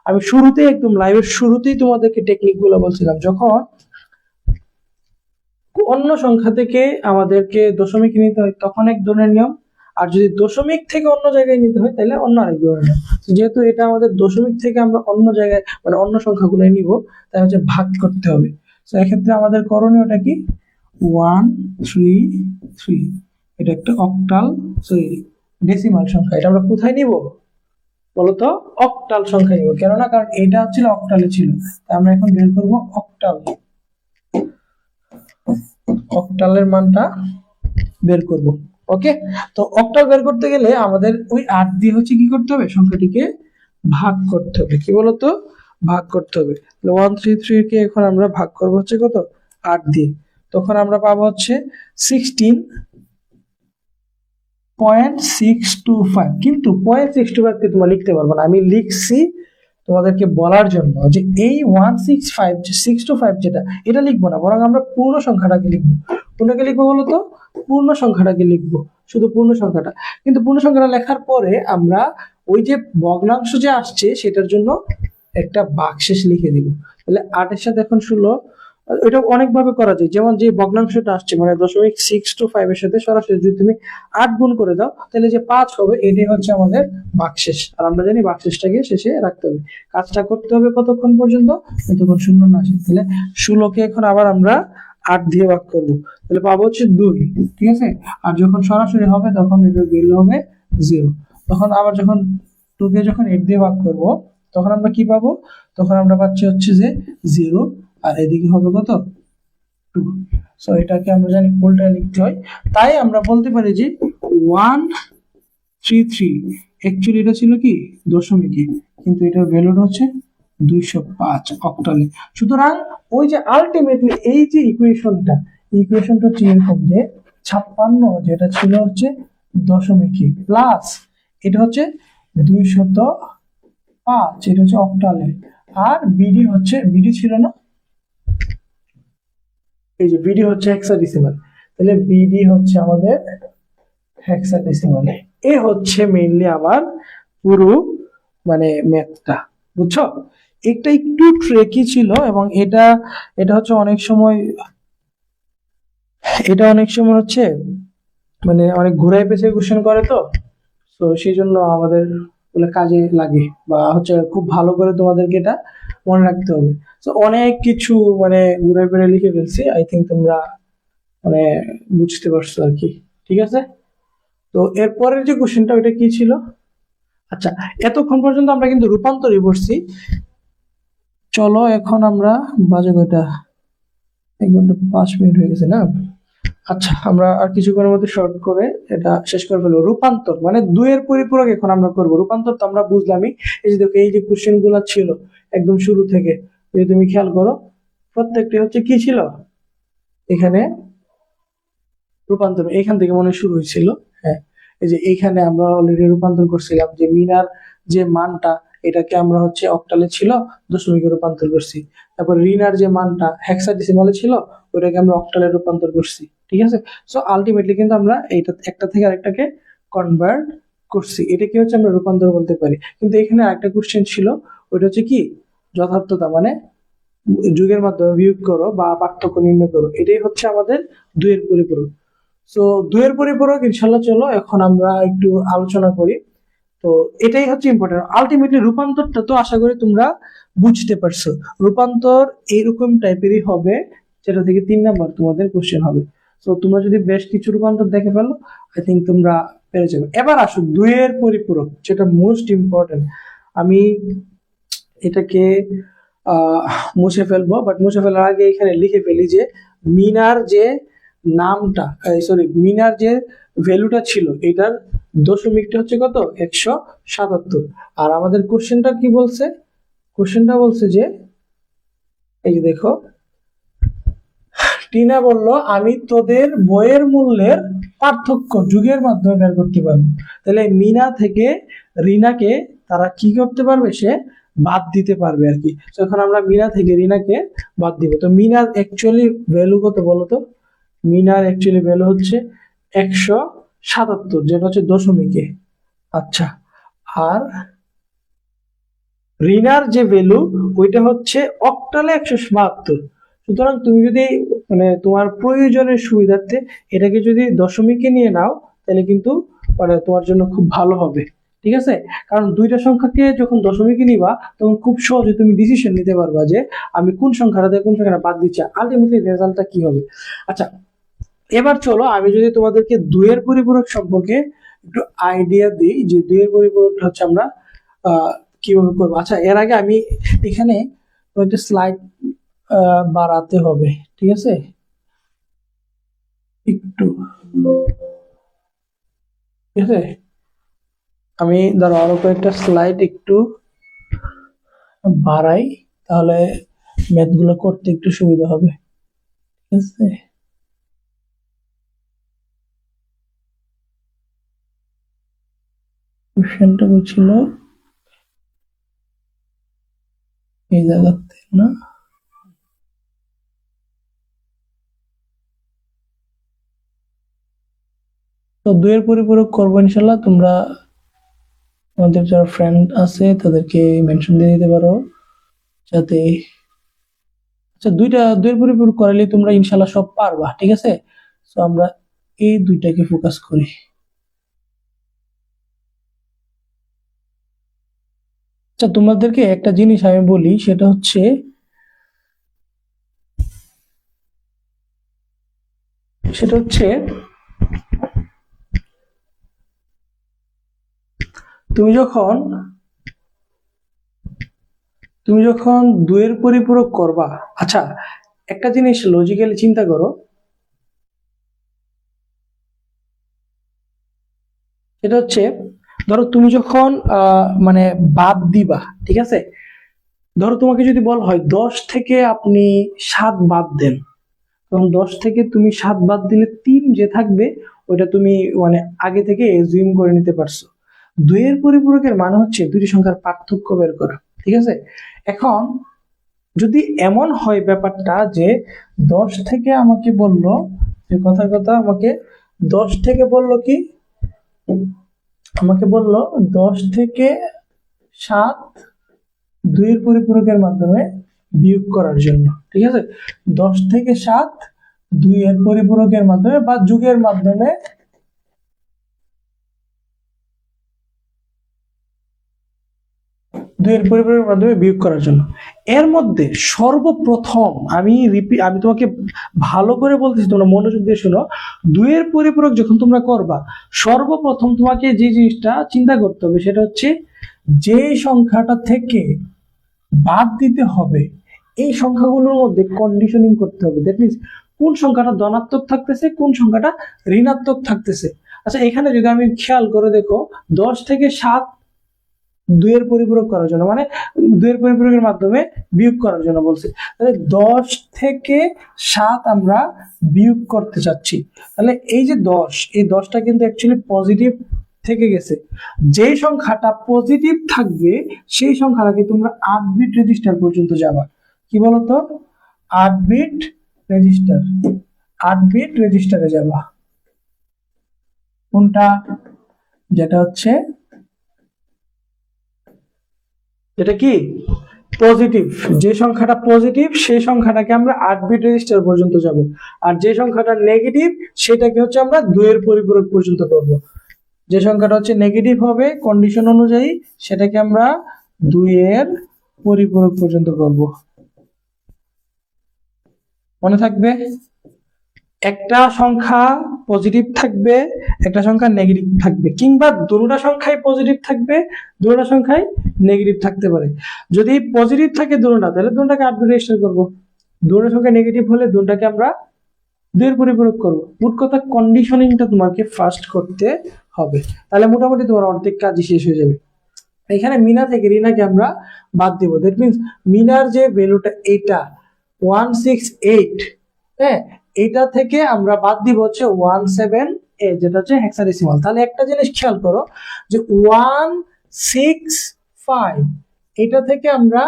আমি শুরুতেই একদম লাইভের শুরুতেই তোমাদেরকে টেকনিক গুলো বলছিলাম, যখন অন্য সংখ্যা থেকে আমাদেরকে দশমিক নিতে হয় তখন এক ধরনের নিয়ম, আর যদি দশমিক থেকে অন্য জায়গায় নিতে হয় তাহলে অন্য আরেক ধরনের নিয়ম। যেহেতু এটা আমাদের দশমিক থেকে আমরা অন্য জায়গায় মানে অন্য সংখ্যাগুলো নিব, তাই হচ্ছে ভাগ করতে হবে। তো এক্ষেত্রে আমাদের করণীয়টা কি 133, এটা একটা অক্টাল সরি ডেসিমাল সংখ্যা। এটা আমরা কোথায় নিব বলতো, অক্টাল সংখ্যা নিব। কেননা কারণ এটা হচ্ছিল অক্টালে ছিল, তাই আমরা এখন বের করব অক্টাল, অক্টালের মানটা বের করব। ওকে, তো অক্টাল বের করতে গেলে আমাদের ওই 8 দিয়ে হচ্ছে কি করতে হবে, সংখ্যাটিকে ভাগ করতে হবে। কি বলতো, ভাগ করতে হবে। 133 কে এখন আমরা ভাগ করব হচ্ছে কত 8 দিয়ে, তখন আমরা পাবো হচ্ছে 16.625। কিন্তু 0.625 কে তোমরা লিখতে পারবো না, আমি লিখছি তোমাদেরকে বলার জন্য যে এই 165 যে 625 যেটা, এটা লিখবো না, বরং আমরা পূর্ণ সংখ্যাটাকে লিখবো। কোনটাকে লিখবো বলতো, পূর্ণ সংখ্যাটাকে লিখবো, শুধু পূর্ণ সংখ্যাটা। কিন্তু পূর্ণ সংখ্যাটা লেখার পরে আমরা ওই যে ভগ্নাংশ যে আসছে সেটার জন্য একটা ভাগশেষ লিখে দিব। তাহলে 8 এর সাথে এখন 16, এটা অনেক ভাবে করা যায়। যেমন যে ভগ্নাংশটা আসছে মানে 0.625 এর সাথে সরাসরি যদি তুমি 8 গুণ করে দাও তাহলে যে 5 হবে, এটাই হচ্ছে আমাদের ভাগশেষ। আর আমরা জানি ভাগশেষটাকে শেষে রাখতে হবে। কাজটা করতে হবে কতক্ষণ পর্যন্ত, যতক্ষণ শূন্য না আসে। তাহলে 16 কে এখন আবার আমরা 8 দিয়ে ভাগ করব, তাহলে পাবো হচ্ছে 2, ঠিক আছে। আর যখন সরাসরি হবে তখন এটার ভ্যালু হবে 0। তখন আবার যখন 2 কে যখন 8 দিয়ে ভাগ করব তখন আমরা কি পাবো, তখন আমরা পাচ্ছি হচ্ছে যে 0, আর এদিকে হবে কত 2। সো এটাকে আমরা জানি উল্টায় লিখতে হয়, তাই আমরা বলতে পারি যে 133 অ্যাকচুয়ালি এটা ছিল কি দশমিকে, কিন্তু এটার ভ্যালুটা হচ্ছে 205 অক্টালে। সুতরাং ওই যে আলটিমেটলি এই যে ইকুয়েশনটা হচ্ছে এরকম যে 56 যেটা ছিল হচ্ছে দশমিকে প্লাস এটা হচ্ছে 205, এটা হচ্ছে অক্টালে, আর বিডি ছিল না, এই যে বিডি হচ্ছে হেক্সাডেসিমাল। তাহলে বিডি হচ্ছে আমাদের হেক্সাডেসিমাল। এ হচ্ছে মেইনলি আমার পুরো মানে ম্যাথটা, বুঝছো। এটা একটু ট্রেকি ছিল, এবং এটা হচ্ছে অনেক সময় হচ্ছে মানে অনেক ঘুরাই পেঁচে কোশ্চেন করে, তো সেই জন্য আমাদের কাজে লাগে, বা হচ্ছে খুব ভালো করে তোমাদেরকে এটা মনে রাখতে হবে। তো অনেক কিছু মানে ঘুরে ফিরে লিখে ফেলছি, আই থিঙ্ক তোমরা মানে বুঝতে পারছো আর কি, ঠিক আছে। তো এরপরের যে কোশ্চেনটা ওইটা কি ছিল, আচ্ছা এতক্ষণ পর্যন্ত আমরা কিন্তু রূপান্তরই পড়ছি। চলো এখন আমরা বাজে কয়টা, 1 ঘন্টা 5 মিনিট হয়ে গেছে না। আচ্ছা আমরা আর কিছুক্ষণের মধ্যে শর্ট করে এটা শেষ করে ফেলবো। রূপান্তর মানে 2 এর পরিপূরক এখন আমরা করব। রূপান্তর তো আমরা বুঝলামই, এই যে দেখো এই যে কোশ্চেন গুলো ছিল একদম শুরু থেকে, যদি তুমি খেয়াল করো প্রত্যেকটি হচ্ছে কি ছিল, এখানে রূপান্তর এখান থেকে মনে শুরু হয়েছিল। হ্যাঁ, এই যে এইখানে আমরা অলরেডি রূপান্তর করছিলাম যে মিনার যে মানটা এটাকে আমরা হচ্ছে অক্টালে ছিল দশমিকে রূপান্তর করছি। তারপর রিনার যে মানটা হেক্সাডেসিমালে ছিল ওটাকে আমরা অক্টালে রূপান্তর করছি, ঠিক আছে। সো আলটিমেটলি কিন্তু আমরা এইটা একটা থেকে আরেকটাকে কনভার্ট করছি, এটাকে হচ্ছে আমরা রূপান্তর বলতে পারি। কিন্তু এখানে আরেকটা কোশ্চেন ছিল, ওইটা হচ্ছে কি যথার্থতা, মানে যুগের মাধ্যমে বিয়োগ করো বা পার্থক্য নির্ণয় করো, এটাই হচ্ছে আমাদের 2 এর পরিপূরক। সো 2 এর পরিপূরক ইনশাল্লাহ চলো এখন আমরা একটু আলোচনা করি। তো এটাই হচ্ছে ইম্পর্টেন্ট। আলটিমেটলি রূপান্তরটা তো আশা করি তোমরা বুঝতে পারছো। রূপান্তর এরকম টাইপেরই হবে, যেটা থেকে 3 নাম্বার তোমাদের কোশ্চেন হবে। তো তোমরা যদি বেশ কিছু রূপান্তর দেখে ফেলো, আই থিঙ্ক তোমরা পেরে যাবে। এবার আসো 2 এর পরিপূরক, যেটা মোস্ট ইম্পর্টেন্ট। আমি এটাকে মুছে ফেলবো, বাট মুছে ফেলার আগে এখানে লিখে ফেলি যে মিনার যে নামটা, সরি, মিনার যে ভ্যালুটা ছিল এটার দশমিকটা হচ্ছে কত, 177। আর আমাদের কোশ্চেনটা কি বলছে, কোশ্চেনটা বলছে যে এই যে দেখো, টিনা বলল আমি তোদের বইয়ের মূল্যের পার্থক্য যুগের মাধ্যমে বের করতে পারবো। তাহলে মিনা থেকে রিনাকে তারা কি করতে পারবে, সে বাদ দিতে পারবে আর কি। এখন আমরা মিনা থেকে রিনাকে বাদ দিব। তো মিনার অ্যাকচুয়ালি ভ্যালু কত বলো তো? মিনার অ্যাকচুয়ালি ভ্যালু হচ্ছে 177, যেটা হচ্ছে দশমিকে। আচ্ছা, আর রিনার যে ভ্যালু ওইটা হচ্ছে অক্টালে 172। সুতরাং তুমি যদি মানে তোমার প্রয়োজনের সুবিধার্থে এটাকে যদি দশমিকে নিয়ে নাও, তাহলে কিন্তু মানে তোমার জন্য খুব ভালো হবে, ঠিক আছে? কারণ দুইটা সংখ্যাকে যখন দশমিকে নিবা, তখন খুব সহজে তুমি ডিসিশন নিতে পারবা যে আমি কোন সংখ্যাটা দিয়ে কোন সংখ্যাটা বাদ দিচ্ছি, আলটিমেটলি রেজাল্টটা কি হবে। আচ্ছা, এবার চলো আমি যদি তোমাদেরকে 2 এর পরিপূরক সম্পর্কে একটু আইডিয়া দিই, যে 2 এর পরিপূরকটা হচ্ছে আমরা কিভাবে করবো। আচ্ছা, এর আগে আমি এখানে একটা স্লাইড বাড়াতে হবে, ঠিক আছে? একটু, ঠিক আছে, আমি ধরো আরো কয়েকটা স্লাইড একটু বাড়াই, তাহলে ম্যাথ গুলো করতে একটু সুবিধা হবে, ঠিক আছে? কোশ্চেনটা বলছিল এই জায়গাতে না, তো 2 এর পরিপূরক করবো ইনশাল্লাহ। তোমরা আমাদের যারা ফ্রেন্ড আছে তাদেরকে মেনশন দিয়ে দিতে পারো, যাতে আচ্ছা 2 এর পরিপূরক করালে তোমরা ইনশাল্লাহ সব পারবা, ঠিক আছে? তো আমরা এই দুইটাকে ফোকাস করি। আচ্ছা, তোমাদেরকে একটা জিনিস আমি বলি, সেটা হচ্ছে তুমি যখন 2 এর পরিপূরক করবা, আচ্ছা একটা জিনিস লজিক্যালি চিন্তা করো, সেটা হচ্ছে ধরো তুমি যখন মানে বাদ দিবা, ঠিক আছে? ধরো তোমাকে যদি বলা হয় 10 থেকে আপনি 7 বাদ দেন, তখন 10 থেকে তুমি 7 বাদ দিলে 3 যে থাকবে ওইটা তুমি মানে আগে থেকে এজিউম করে নিতে পারছো। 2 এর পরিপূরকের মানে হচ্ছে দুটি সংখ্যার পার্থক্য বের করা, ঠিক আছে? এখন যদি এমন হয় ব্যাপারটা যে 10 থেকে আমাকে বললো, যে কথার কথা আমাকে 10 থেকে বললো কি, আমাকে বললো 10 থেকে 7 2 এর পরিপূরকের মাধ্যমে বিয়োগ করার জন্য, ঠিক আছে? 10 থেকে 7 2 এর পরিপূরকের মাধ্যমে বা যোগের মাধ্যমে দুইয়ের পরিপূরকের মাধ্যমে বিয়োগ করার জন্য। এর মধ্যে সর্বপ্রথম আমি তোমাকে ভালো করে বলতেছি, তোমরা মনোযোগ দিয়ে শোনো। 2 এর পরিপূরক যখন তোমরা করবা, সর্বপ্রথম তোমাকে যে জিনিসটা চিন্তা করতে হবে সেটা হচ্ছে যে সংখ্যাটা থেকে বাদ দিতে হবে এই সংখ্যাগুলোর মধ্যে কন্ডিশনিং করতে হবে। দ্যাট মিনস কোন সংখ্যাটা ধনাত্মক থাকতেছে, কোন সংখ্যাটা ঋণাত্মক থাকতেছে। আচ্ছা, এখানে যদি আমি খেয়াল করে দেখো, 10 থেকে 7 2 এর পরিপূরক করার জন্য, মানে 2 এর পরিপূরকের মাধ্যমে বিয়োগ করার জন্য বলছে। তাহলে 10 থেকে 7 আমরা বিয়োগ করতে চাচ্ছি। তাহলে এই যে 10, এই 10টা কিন্তু অ্যাকচুয়ালি পজিটিভ থেকে গেছে। যেই সংখ্যাটা পজিটিভ থাকবে সেই সংখ্যাটাকে তোমরা 8 বিট রেজিস্টার পর্যন্ত যাবা। কি বলতো? 8 বিট রেজিস্টার, 8 বিট রেজিস্টারে যাবা। কোনটা? যেটা হচ্ছে এটা কি পজিটিভ, যে সংখ্যাটা পজিটিভ সেই সংখ্যাটাকে আমরা 8 বিট রেজিস্টার পর্যন্ত যাব, আর যে সংখ্যাটা নেগেটিভ সেটাকে হচ্ছে আমরা 2 এর পরিপূরক পর্যন্ত করব। যে সংখ্যাটা হচ্ছে নেগেটিভ হবে কন্ডিশন অনুযায়ী, সেটাকে আমরা 2 এর পরিপূরক পর্যন্ত করব। মনে থাকবে? একটা সংখ্যা পজিটিভ থাকবে, একটা সংখ্যা নেগেটিভ থাকবে, কিংবা দুটোটা সংখ্যাই পজিটিভ থাকবে, দুটোটা সংখ্যাই নেগেটিভ থাকতে পারে। যদি পজিটিভ থাকে দুটোটা, তাহলে দুটোটাকে 8 দিয়ে রেজিস্টার করবো। দুটোটা সংখ্যা নেগেটিভ হলে দুটোটাকে আমরা 2 পরিপূরক করবো। মোট কথা কন্ডিশনিংটা তোমাকে ফার্স্ট করতে হবে, তাহলে মোটামুটি তোমার অর্ধেক কাজই শেষ হয়ে যাবে। এখানে মিনা থেকে রিনাকে আমরা বাদ দিব। দ্যাট মিনস মিনার যে ভ্যালুটা এটা 168, হ্যাঁ, এটা থেকে আমরা বাদ দিব হচ্ছে 178, যেটা হচ্ছে হেক্সাডেসিমাল। তাহলে একটা জিনিস খেয়াল করো যে 165 এটা থেকে আমরা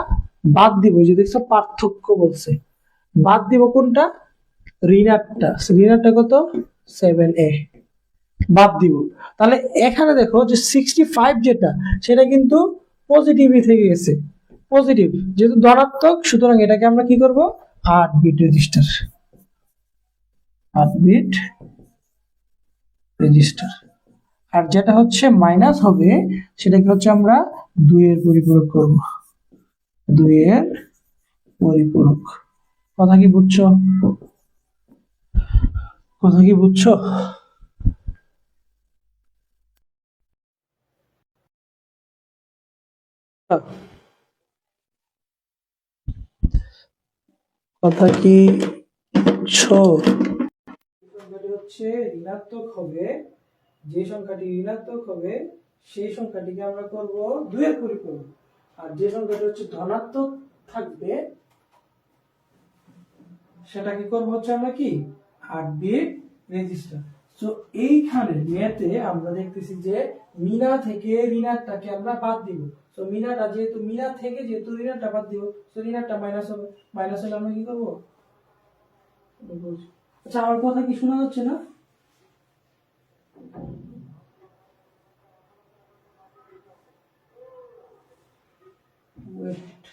বাদ দিব, যে দেখছো পার্থক্য বলছে, বাদ দিব কোনটা? ঋণাত্মটা। ঋণাত্মটা কত? 7a, বাদ দিব। তাহলে এখানে দেখো যে 65 যেটা, সেটা কিন্তু পজিটিভই থেকে গেছে, পজিটিভ যেহেতু ধনাত্মক, সুতরাং এটাকে আমরা কি করব? 8 বিট রেজিস্টার, 8 বিট রেজিস্টার। আর যেটা হচ্ছে মাইনাস হবে, সেটাকে হচ্ছে আমরা 2 এর পরিপূরক করব, 2 এর পরিপূরক। কথা কি বুঝছো? কথা কি বুঝছো? কথা কি বুঝছো? সংখ্যাটি হচ্ছে ঋণাত্মক হবে, যে সংখ্যাটি ঋণাত্মক হবে সেই সংখ্যাটিকে আমরা করব 2 এর পরিপূরক, আর যে সংখ্যাটি হচ্ছে ধনাত্মক থাকবে সেটাকে করব হচ্ছে আমরা কি 8 বিট রেজিস্টার। সো এইখানে মেতে আমরা দেখতেছি যে মিনা থেকে ঋণাত্মকটাকে আমরা বাদ দিব। সো মিনাটা যেহেতু মিনা থেকে যেহেতু ঋণাত্মকটা বাদ দিব, সো ঋণাত্মকটা মাইনাস হবে, মাইনাস হলে আমরা কি করব? আচ্ছা, আমার কথা কি শোনা যাচ্ছে না? ওয়েট,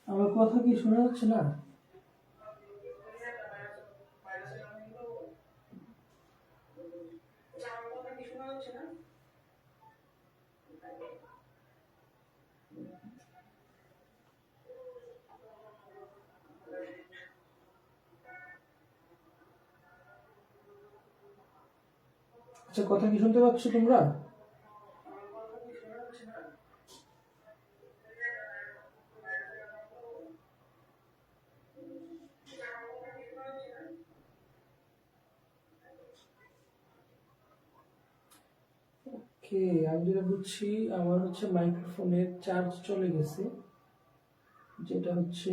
আমার কথা কি শোনা যাচ্ছে না? আচ্ছা, কথা কি শুনতে পাচ্ছ তোমরা? ওকে, আমি যেটা বুঝছি, আমার হচ্ছে মাইক্রোফোনের চার্জ চলে গেছে, যেটা হচ্ছে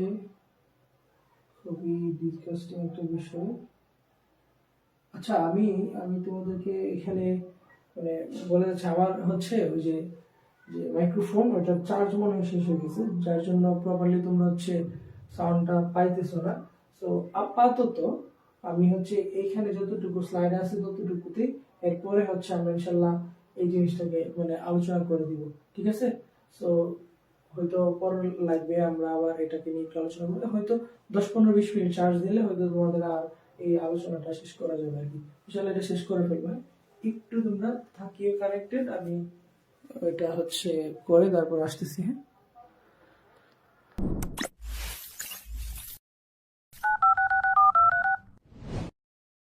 খুবই ডিসকাস্টিং একটা বিষয়। আচ্ছা, আমি আমি তোমাদেরকে এখানে মানে বলে যাচ্ছি, আমার হচ্ছে ওই যে যে মাইক্রোফোন, ওটার চার্জ মনে হয় শেষ হয়ে গেছে, যার জন্য প্রপারলি তোমরা হচ্ছে সাউন্ডটা পাইতেছো না। সো আপাতত আমি হচ্ছে এইখানে যতটুকু স্লাইড আছে ততটুকুতেই, এরপরে হচ্ছে আমরা ইনশাল্লাহ এই জিনিসটাকে মানে আলোচনা করে দিব, ঠিক আছে? সো হয়তো পরের লাইভে আমরা আবার এটাকে নিয়ে একটু আলোচনা করলে হয়তো 10-15-20 মিনিট চার্জ দিলে হয়তো তোমাদের আর এই আলোচনাটা শেষ করা যাবে আর কি। ইনশাল্লাহ এটা শেষ করে ফেলবো, হ্যাঁ? একটু তোমরা থাকিয়ে কানেক্টেড, আমি এটা হচ্ছে করে তারপর আসতেছি, হ্যাঁ?